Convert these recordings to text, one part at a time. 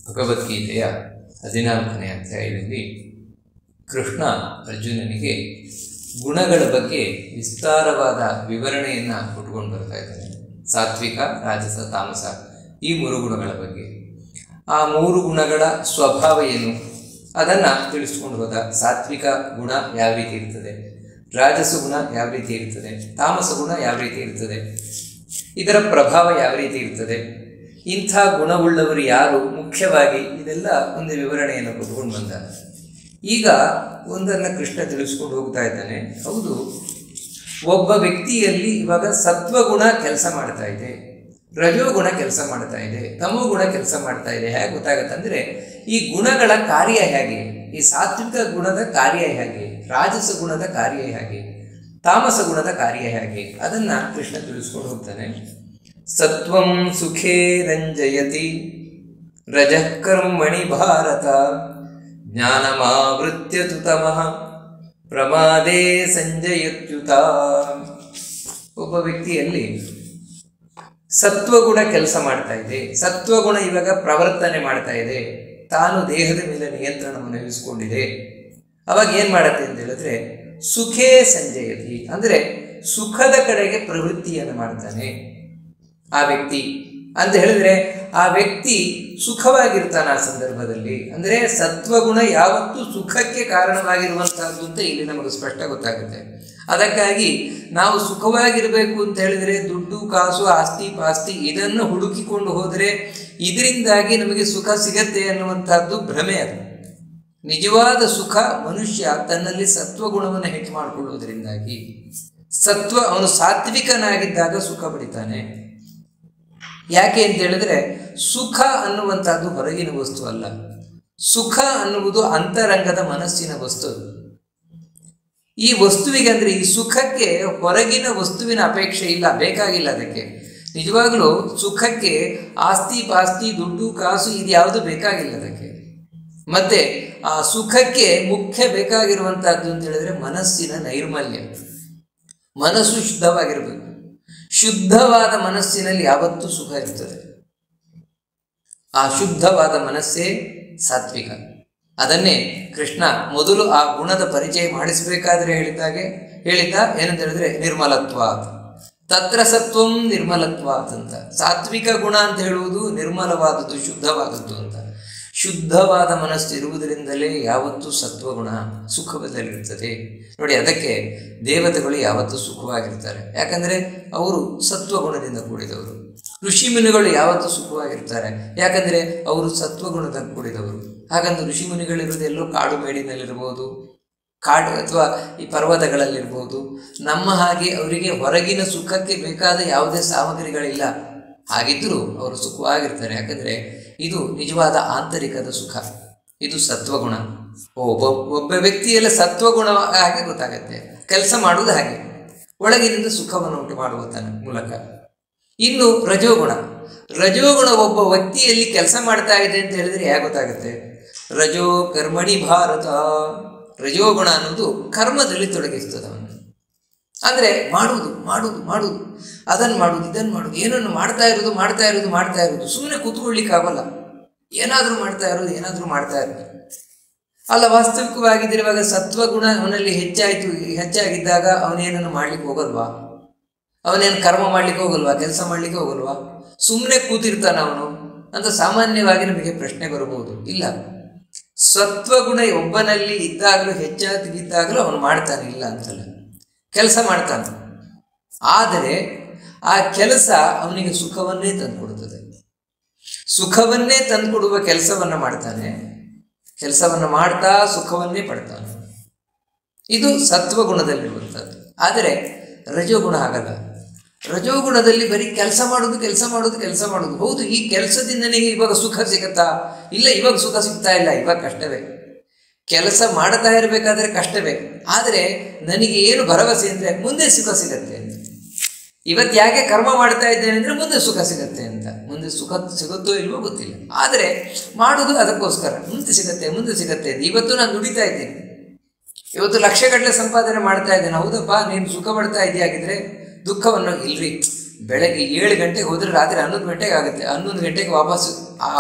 ಭಗವದ್ಗೀತೆಯ 14ನೇ ಅಧ್ಯಾಯದಲ್ಲಿ ಕೃಷ್ಣ ಅರ್ಜುನನಿಗೆ ಗುಣಗಳ ಬಗ್ಗೆ ವಿಸ್ತಾರವಾದ ವಿವರಣೆಯನ್ನು ಕೊಟ್ಕೊಂಡು ಬರ್ತಾ ಇದ್ದಾನೆ. ಸಾತ್ವಿಕ, ರಾಜಸ, ತಾಮಸ ಈ 3 ಗುಣಗಳ ಬಗ್ಗೆ. ಆ 3 ಗುಣಗಳ ಸ್ವಭಾವ ಏನು ಅದನ್ನು ತಿಳಿಸ್ಕೊಂಡು ಹೋದ. ಸಾತ್ವಿಕ ಗುಣ ಯಾವ ರೀತಿ ಇರ್ತದೆ, ರಾಜಸ ಗುಣ ಯಾವ ರೀತಿ ಇರ್ತದೆ, ತಾಮಸ ಗುಣ ಯಾವ ರೀತಿ ಇರ್ತದೆ, ಇದರ ಪ್ರಭಾವ ಯಾವ ರೀತಿ ಇರ್ತದೆ, ಇಂಥ ಗುಣವುಳ್ಳವರು ಯಾರು ಮುಖ್ಯವಾಗಿ, ಇದೆಲ್ಲ ಒಂದು ವಿವರಣೆಯನ್ನು ಕೊಟ್ಕೊಂಡು ಬಂದ. ಈಗ ಒಂದನ್ನು ಕೃಷ್ಣ ತಿಳಿಸ್ಕೊಂಡು ಹೋಗ್ತಾ ಇದ್ದಾನೆ. ಹೌದು, ಒಬ್ಬ ವ್ಯಕ್ತಿಯಲ್ಲಿ ಇವಾಗ ಸತ್ವಗುಣ ಕೆಲಸ ಮಾಡ್ತಾ ಇದೆ, ರಜೋಗುಣ ಕೆಲಸ ಮಾಡ್ತಾ ಇದೆ, ತಮೋಗುಣ ಕೆಲಸ ಮಾಡ್ತಾ ಇದೆ. ಹೇಗೆ ಗೊತ್ತಾಗತ್ತಂದರೆ ಈ ಗುಣಗಳ ಕಾರ್ಯ ಹೇಗೆ, ಈ ಸಾತ್ವಿಕ ಗುಣದ ಕಾರ್ಯ ಹೇಗೆ, ರಾಜಸ ಗುಣದ ಕಾರ್ಯ ಹೇಗೆ, ತಾಮಸ ಗುಣದ ಕಾರ್ಯ ಹೇಗೆ, ಅದನ್ನು ಕೃಷ್ಣ ತಿಳಿಸ್ಕೊಂಡು ಹೋಗ್ತಾನೆ. ಸತ್ವಂ ಸುಖೇ ರಂಜಯತಿ ರಜಃ ಕರ್ಮಣಿ ಭಾರತ ಜ್ಞಾನಮಾವೃತ್ಯ ತು ತಮಃ ಪ್ರಮಾದೇ ಸಂಜಯತ್ಯುತ. ಒಬ್ಬ ವ್ಯಕ್ತಿಯಲ್ಲಿ ಸತ್ವಗುಣ ಕೆಲಸ ಮಾಡ್ತಾ ಇದೆ, ಸತ್ವಗುಣ ಇವಾಗ ಪ್ರವರ್ತನೆ ಮಾಡ್ತಾ ಇದೆ, ತಾನು ದೇಹದ ಮೇಲೆ ನಿಯಂತ್ರಣವನ್ನು ವಹಿಸಿಕೊಂಡಿದೆ. ಅವಾಗ ಏನು ಮಾಡತ್ತೆ ಅಂತ ಹೇಳಿದ್ರೆ ಸುಖೇ ಸಂಜಯತಿ, ಅಂದರೆ ಸುಖದ ಕಡೆಗೆ ಪ್ರವೃತ್ತಿಯನ್ನು ಮಾಡ್ತಾನೆ ಆ ವ್ಯಕ್ತಿ ಅಂತ ಹೇಳಿದ್ರೆ ಆ ವ್ಯಕ್ತಿ ಸುಖವಾಗಿರ್ತಾನೆ ಆ ಸಂದರ್ಭದಲ್ಲಿ. ಅಂದರೆ ಸತ್ವಗುಣ ಯಾವತ್ತೂ ಸುಖಕ್ಕೆ ಕಾರಣವಾಗಿರುವಂತಹದ್ದು ಅಂತ ಇಲ್ಲಿ ನಮಗೆ ಸ್ಪಷ್ಟ ಗೊತ್ತಾಗುತ್ತೆ. ಅದಕ್ಕಾಗಿ ನಾವು ಸುಖವಾಗಿರಬೇಕು ಅಂತ ಹೇಳಿದರೆ ದುಡ್ಡು, ಕಾಸು, ಆಸ್ತಿ ಪಾಸ್ತಿ ಇದನ್ನು ಹುಡುಕಿಕೊಂಡು ಹೋದರೆ ಇದರಿಂದಾಗಿ ನಮಗೆ ಸುಖ ಸಿಗತ್ತೆ ಅನ್ನುವಂಥದ್ದು ಭ್ರಮೆ. ಅದು ನಿಜವಾದ ಸುಖ ಮನುಷ್ಯ ತನ್ನಲ್ಲಿ ಸತ್ವಗುಣವನ್ನು ಹೆಚ್ಚು ಮಾಡಿಕೊಳ್ಳುವುದರಿಂದಾಗಿ. ಅವನು ಸಾತ್ವಿಕನಾಗಿದ್ದಾಗ ಸುಖ ಪಡಿತಾನೆ. ಯಾಕೆ ಅಂತ ಹೇಳಿದ್ರೆ ಸುಖ ಅನ್ನುವಂಥದ್ದು ಹೊರಗಿನ ವಸ್ತು ಅಲ್ಲ, ಸುಖ ಅನ್ನುವುದು ಅಂತರಂಗದ ಮನಸ್ಸಿನ ವಸ್ತು. ಈ ವಸ್ತುವಿಗೆ ಅಂದರೆ ಈ ಸುಖಕ್ಕೆ ಹೊರಗಿನ ವಸ್ತುವಿನ ಅಪೇಕ್ಷೆ ಇಲ್ಲ, ಬೇಕಾಗಿಲ್ಲ. ಅದಕ್ಕೆ ನಿಜವಾಗ್ಲೂ ಸುಖಕ್ಕೆ ಆಸ್ತಿ ಪಾಸ್ತಿ, ದುಡ್ಡು, ಕಾಸು ಇದ್ಯಾವುದು ಬೇಕಾಗಿಲ್ಲ ಅದಕ್ಕೆ. ಮತ್ತೆ ಆ ಸುಖಕ್ಕೆ ಮುಖ್ಯ ಬೇಕಾಗಿರುವಂತಹದ್ದು ಅಂತ ಹೇಳಿದ್ರೆ ಮನಸ್ಸಿನ ನೈರ್ಮಲ್ಯ, ಮನಸ್ಸು ಶುದ್ಧವಾಗಿರಬೇಕು. ಶುದ್ಧವಾದ ಮನಸ್ಸಿನಲ್ಲಿ ಯಾವತ್ತೂ ಸುಖ ಇರ್ತದೆ. ಆ ಶುದ್ಧವಾದ ಮನಸ್ಸೇ ಸಾತ್ವಿಕ. ಅದನ್ನೇ ಕೃಷ್ಣ ಮೊದಲು ಆ ಗುಣದ ಪರಿಚಯ ಮಾಡಿಸಬೇಕಾದ್ರೆ ಹೇಳಿದ್ದ ಏನಂತ ಹೇಳಿದ್ರೆ ನಿರ್ಮಲತ್ವಾತ್, ತತ್ರ ಸತ್ವಂ ನಿರ್ಮಲತ್ವಾತ್ ಅಂತ. ಸಾತ್ವಿಕ ಗುಣ ಅಂತ ಹೇಳುವುದು ನಿರ್ಮಲವಾದದ್ದು, ಶುದ್ಧವಾದದ್ದು ಅಂತ. ಶುದ್ಧವಾದ ಮನಸ್ಸು ಇರುವುದರಿಂದಲೇ ಯಾವತ್ತೂ ಸತ್ವಗುಣ ಸುಖದಲ್ಲಿರ್ತದೆ. ನೋಡಿ, ಅದಕ್ಕೆ ದೇವತೆಗಳು ಯಾವತ್ತೂ ಸುಖವಾಗಿರ್ತಾರೆ, ಯಾಕಂದರೆ ಅವರು ಸತ್ವಗುಣದಿಂದ ಕೂಡಿದವರು. ಋಷಿಮುನಿಗಳು ಯಾವತ್ತೂ ಸುಖವಾಗಿರ್ತಾರೆ, ಯಾಕಂದರೆ ಅವರು ಸತ್ವಗುಣದ ಕೂಡಿದವರು. ಹಾಗಂದು ಋಷಿಮುನಿಗಳಿರುವುದು ಎಲ್ಲೋ ಕಾಡು ಮೇಡಿನಲ್ಲಿರ್ಬೋದು, ಕಾಡು ಅಥವಾ ಈ ಪರ್ವತಗಳಲ್ಲಿರ್ಬೋದು. ನಮ್ಮ ಹಾಗೆ ಅವರಿಗೆ ಹೊರಗಿನ ಸುಖಕ್ಕೆ ಬೇಕಾದ ಯಾವುದೇ ಸಾಮಗ್ರಿಗಳಿಲ್ಲ. ಹಾಗಿದ್ದರೂ ಅವರು ಸುಖವಾಗಿರ್ತಾರೆ, ಯಾಕಂದರೆ ಇದು ನಿಜವಾದ ಆಂತರಿಕದ ಸುಖ, ಇದು ಸತ್ವಗುಣ. ಒಬ್ಬ ವ್ಯಕ್ತಿಯಲ್ಲ ಸತ್ವಗುಣ ಹಾಗೆ ಗೊತ್ತಾಗತ್ತೆ. ಕೆಲಸ ಮಾಡುವುದು ಹಾಗೆ ಒಳಗಿನಿಂದ ಸುಖವನ್ನು ಉಂಟು ಮಾಡುವ ಮೂಲಕ. ಇನ್ನು ರಜೋಗುಣ ಒಬ್ಬ ವ್ಯಕ್ತಿಯಲ್ಲಿ ಕೆಲಸ ಮಾಡ್ತಾ ಇದೆ ಅಂತ ಹೇಳಿದ್ರೆ ಹೇಗೆ ಗೊತ್ತಾಗುತ್ತೆ? ರಜೋ ಕರ್ಮಣಿ ಭಾರತ. ರಜೋಗುಣ ಅನ್ನೋದು ಕರ್ಮದಲ್ಲಿ ತೊಡಗಿಸ್ತದೆ ಅವನು. ಅಂದರೆ ಮಾಡುವುದು ಅದನ್ನು ಮಾಡುವುದು, ಇದನ್ನು ಮಾಡುವುದು, ಏನನ್ನು ಮಾಡ್ತಾ ಇರೋದು. ಸುಮ್ಮನೆ ಕೂತ್ಕೊಳ್ಳಿಕ್ಕಾಗಲ್ಲ, ಏನಾದರೂ ಮಾಡ್ತಾ ಇರೋದು. ಅಲ್ಲ, ವಾಸ್ತವಿಕವಾಗಿದ್ದಿರುವಾಗ ಸತ್ವಗುಣ ಅವನಲ್ಲಿ ಹೆಚ್ಚಾಗಿದ್ದಾಗ ಅವನೇನನ್ನು ಮಾಡ್ಲಿಕ್ಕೆ ಹೋಗಲ್ವಾ? ಅವನೇನು ಕರ್ಮ ಮಾಡ್ಲಿಕ್ಕೆ ಹೋಗಲ್ವಾ? ಕೆಲಸ ಮಾಡ್ಲಿಕ್ಕೆ ಹೋಗಲ್ವಾ? ಸುಮ್ಮನೆ ಕೂತಿರ್ತಾನ ಅವನು ಅಂತ ಸಾಮಾನ್ಯವಾಗಿ ನಮಗೆ ಪ್ರಶ್ನೆ ಬರಬಹುದು. ಇಲ್ಲ, ಸತ್ವಗುಣ ಒಬ್ಬನಲ್ಲಿ ಹೆಚ್ಚಾಗಿದ್ದಾಗಲೂ ಅವನು ಮಾಡ್ತಾನೆ, ಇಲ್ಲ ಅಂತಲ್ಲ, ಕೆಲಸ ಮಾಡ್ತಾನೆ. ಆದರೆ ಆ ಕೆಲಸ ಅವನಿಗೆ ಸುಖವನ್ನೇ ತಂದುಕೊಡುತ್ತದೆ. ಸುಖವನ್ನೇ ತಂದುಕೊಡುವ ಕೆಲಸವನ್ನು ಮಾಡ್ತಾನೆ, ಕೆಲಸವನ್ನು ಮಾಡ್ತಾ ಸುಖವನ್ನೇ ಪಡ್ತಾನೆ. ಇದು ಸತ್ವಗುಣದಲ್ಲಿರುವಂಥದ್ದು. ಆದರೆ ರಜೋಗುಣ ಆಗಲ್ಲ. ರಜೋಗುಣದಲ್ಲಿ ಬರೀ ಕೆಲಸ ಮಾಡೋದು. ಹೌದು, ಈ ಕೆಲಸದಿಂದ ನನಗೆ ಇವಾಗ ಸುಖ ಸಿಗುತ್ತಾ? ಇಲ್ಲ, ಇವಾಗ ಸುಖ ಸಿಗ್ತಾ ಇಲ್ಲ, ಇವಾಗ ಕಷ್ಟವೇ. ಕೆಲಸ ಮಾಡ್ತಾ ಇರಬೇಕಾದ್ರೆ ಕಷ್ಟವೇ. ಆದರೆ ನನಗೆ ಏನು ಭರವಸೆ ಅಂದರೆ ಮುಂದೆ ಸುಖ ಸಿಗತ್ತೆ ಅಂತ. ಇವತ್ತು ಯಾಕೆ ಕರ್ಮ ಮಾಡ್ತಾ ಇದ್ದೇನೆ ಅಂದರೆ ಮುಂದೆ ಸುಖ ಸಿಗತ್ತೆ ಅಂತ. ಮುಂದೆ ಸುಖ ಸಿಗುತ್ತೋ ಇಲ್ವೋ ಗೊತ್ತಿಲ್ಲ, ಆದರೆ ಮಾಡೋದು ಅದಕ್ಕೋಸ್ಕರ. ಮುಂದೆ ಸಿಗತ್ತೆ ಅಂತ. ಇವತ್ತು ನಾನು ದುಡಿತಾ ಇದ್ದೇನೆ, ಇವತ್ತು ಲಕ್ಷಗಟ್ಟಲೆ ಸಂಪಾದನೆ ಮಾಡ್ತಾ ಇದ್ದೇನೆ. ಹೌದಪ್ಪ, ನೀನು ಸುಖ ಪಡ್ತಾ ಇದೆಯಾಗಿದ್ರೆ ದುಃಖವನ್ನು ಇಲ್ರಿ, ಬೆಳಗ್ಗೆ 7 ಗಂಟೆಗೆ ಹೋದರೆ ರಾತ್ರಿ 11 ಗಂಟೆಗೆ ಆಗುತ್ತೆ. 11 ಗಂಟೆಗೆ ವಾಪಸ್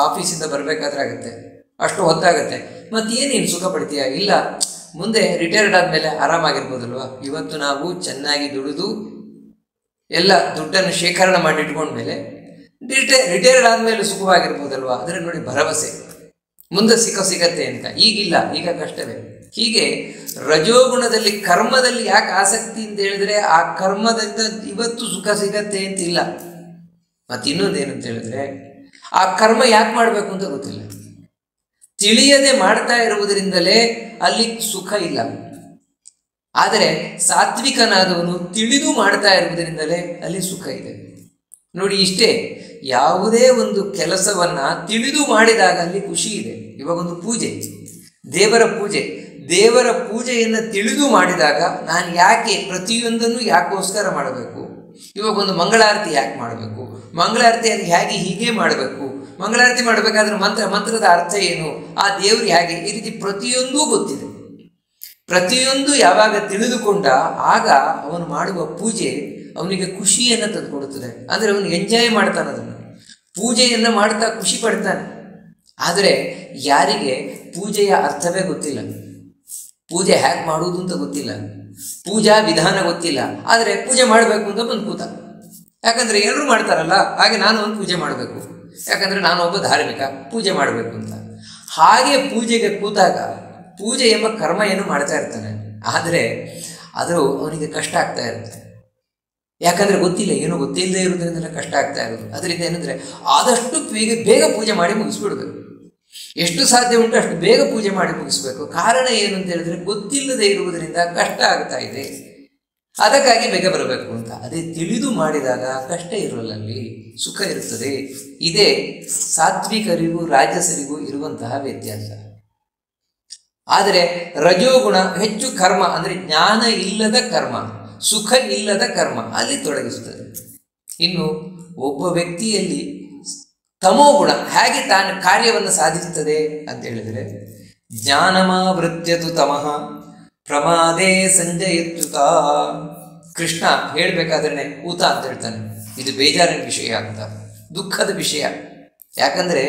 ಆಫೀಸಿಂದ ಬರಬೇಕಾದ್ರೆ ಆಗುತ್ತೆ, ಅಷ್ಟು ಹೊತ್ತಾಗುತ್ತೆ. ಮತ್ತೇನೇನು ಸುಖ ಪಡ್ತೀಯ? ಇಲ್ಲ, ಮುಂದೆ ರಿಟೈರ್ಡ್ ಆದಮೇಲೆ ಆರಾಮಾಗಿರ್ಬೋದಲ್ವ. ಇವತ್ತು ನಾವು ಚೆನ್ನಾಗಿ ದುಡಿದು ಎಲ್ಲ ದುಡ್ಡನ್ನು ಶೇಖರಣೆ ಮಾಡಿಟ್ಕೊಂಡ್ಮೇಲೆ ರಿಟೈರ್ಡ್ ಆದಮೇಲೆ ಸುಖವಾಗಿರ್ಬೋದಲ್ವ. ಅಂದರೆ ನೋಡಿ, ಭರವಸೆ ಮುಂದೆ ಸಿಗತ್ತೆ ಅಂತ. ಈಗಿಲ್ಲ, ಈಗ ಕಷ್ಟವೇ. ಹೀಗೆ ರಜೋಗುಣದಲ್ಲಿ ಕರ್ಮದಲ್ಲಿ ಯಾಕೆ ಆಸಕ್ತಿ ಅಂತ ಹೇಳಿದ್ರೆ, ಆ ಕರ್ಮದಿಂದ ಇವತ್ತು ಸುಖ ಸಿಗತ್ತೆ ಅಂತಿಲ್ಲ. ಮತ್ತು ಇನ್ನೊಂದೇನಂತ ಹೇಳಿದ್ರೆ, ಆ ಕರ್ಮ ಯಾಕೆ ಮಾಡಬೇಕು ಅಂತ ಗೊತ್ತಿಲ್ಲ. ತಿಳಿಯದೆ ಮಾಡ್ತಾ ಇರುವುದರಿಂದಲೇ ಅಲ್ಲಿ ಸುಖ ಇಲ್ಲ. ಆದರೆ ಸಾತ್ವಿಕನಾದವನು ತಿಳಿದು ಮಾಡ್ತಾ ಇರುವುದರಿಂದಲೇ ಅಲ್ಲಿ ಸುಖ ಇದೆ. ನೋಡಿ, ಇಷ್ಟೇ. ಯಾವುದೇ ಒಂದು ಕೆಲಸವನ್ನ ತಿಳಿದು ಮಾಡಿದಾಗ ಅಲ್ಲಿ ಖುಷಿ ಇದೆ. ಇವಾಗೊಂದು ಪೂಜೆ, ದೇವರ ಪೂಜೆಯನ್ನು ತಿಳಿದು ಮಾಡಿದಾಗ ನಾನು ಯಾಕೆ ಪ್ರತಿಯೊಂದನ್ನು ಯಾಕೋಸ್ಕರ ಮಾಡಬೇಕು, ಇವಾಗ ಒಂದು ಮಂಗಳಾರತಿ ಯಾಕೆ ಮಾಡಬೇಕು, ಮಂಗಳಾರತಿಯನ್ನು ಹೇಗೆ ಹೀಗೆ ಮಾಡಬೇಕು, ಮಂಗಳಾರತಿ ಮಾಡಬೇಕಾದ್ರೆ ಮಂತ್ರದ ಅರ್ಥ ಏನು, ಆ ದೇವರು ಹೇಗೆ, ಈ ರೀತಿ ಪ್ರತಿಯೊಂದೂ ಗೊತ್ತಿದೆ. ಪ್ರತಿಯೊಂದು ಯಾವಾಗ ತಿಳಿದುಕೊಂಡ ಆಗ ಅವನು ಮಾಡುವ ಪೂಜೆ ಅವನಿಗೆ ಖುಷಿಯನ್ನು ತಂದುಕೊಡುತ್ತದೆ. ಅಂದರೆ ಅವನು ಎಂಜಾಯ್ ಮಾಡ್ತಾನೆ, ಅದನ್ನು ಪೂಜೆಯನ್ನು ಮಾಡ್ತಾ ಖುಷಿ ಪಡ್ತಾನೆ. ಆದರೆ ಯಾರಿಗೆ ಪೂಜೆಯ ಅರ್ಥವೇ ಗೊತ್ತಿಲ್ಲ, ಪೂಜೆ ಹೇಗೆ ಮಾಡುವುದು ಅಂತ ಗೊತ್ತಿಲ್ಲ, ಪೂಜಾ ವಿಧಾನ ಗೊತ್ತಿಲ್ಲ, ಆದರೆ ಪೂಜೆ ಮಾಡಬೇಕು ಅಂತ ಬಂದು ಕೂತ. ಯಾಕಂದರೆ ಎಲ್ಲರೂ ಮಾಡ್ತಾರಲ್ಲ, ಹಾಗೆ ನಾನು ಒಂದು ಪೂಜೆ ಮಾಡಬೇಕು, ಯಾಕಂದರೆ ನಾನು ಒಬ್ಬ ಧಾರ್ಮಿಕ, ಪೂಜೆ ಮಾಡಬೇಕು ಅಂತ. ಹಾಗೆ ಪೂಜೆಗೆ ಕೂತಾಗ ಪೂಜೆ ಎಂಬ ಕರ್ಮ ಏನು ಮಾಡ್ತಾ ಇರ್ತಾನೆ, ಆದರೆ ಅದು ಅವನಿಗೆ ಕಷ್ಟ ಆಗ್ತಾ ಇರುತ್ತೆ. ಯಾಕಂದರೆ ಗೊತ್ತಿಲ್ಲ, ಏನೋ ಗೊತ್ತಿಲ್ಲದೆ ಇರೋದ್ರಿಂದಲೇ ಕಷ್ಟ ಆಗ್ತಾ ಇರೋದು. ಅದರಿಂದ ಏನಂದರೆ ಆದಷ್ಟು ಬೇಗ ಪೂಜೆ ಮಾಡಿ ಮುಗಿಸ್ಬಿಡ್ಬೇಕು. ಎಷ್ಟು ಸಾಧ್ಯ ಉಂಟು ಅಷ್ಟು ಬೇಗ ಪೂಜೆ ಮಾಡಿ ಮುಗಿಸ್ಬೇಕು. ಕಾರಣ ಏನು ಅಂತ ಹೇಳಿದ್ರೆ, ಗೊತ್ತಿಲ್ಲದೆ ಇರುವುದರಿಂದ ಕಷ್ಟ ಆಗ್ತಾ ಇದೆ, ಅದಕ್ಕಾಗಿ ಬೇಗ ಬರಬೇಕು ಅಂತ. ಅದೇ ತಿಳಿದು ಮಾಡಿದಾಗ ಕಷ್ಟ ಇರೋಲ್ಲಲ್ಲಿ, ಸುಖ ಇರುತ್ತದೆ. ಇದೇ ಸಾತ್ವಿಕರಿಗೂ ರಾಜಸರಿಗೂ ಇರುವಂತಹ ವ್ಯತ್ಯಾಸ. ಆದರೆ ರಜೋಗುಣ ಹೆಚ್ಚು ಕರ್ಮ, ಅಂದರೆ ಜ್ಞಾನ ಇಲ್ಲದ ಕರ್ಮ, ಸುಖ ಇಲ್ಲದ ಕರ್ಮ ಅಲ್ಲಿ ತೊಡಗಿಸುತ್ತದೆ. ಇನ್ನು ಒಬ್ಬ ವ್ಯಕ್ತಿಯಲ್ಲಿ ತಮೋಗುಣ ಹೇಗೆ ತಾನು ಕಾರ್ಯವನ್ನು ಸಾಧಿಸುತ್ತದೆ ಅಂತ ಹೇಳಿದರೆ, ಜ್ಞಾನಮಾವೃತ್ಯತು ತಮಃ ಪ್ರಮಾದೇ ಸಂಜಯತ್ಯುತ. ಕೃಷ್ಣ ಹೇಳಬೇಕಾದ್ರೆ ಊತ ಅಂತ ಹೇಳ್ತಾನೆ. ಇದು ಬೇಜಾರಿನ ವಿಷಯ ಅಂತ, ದುಃಖದ ವಿಷಯ. ಯಾಕಂದರೆ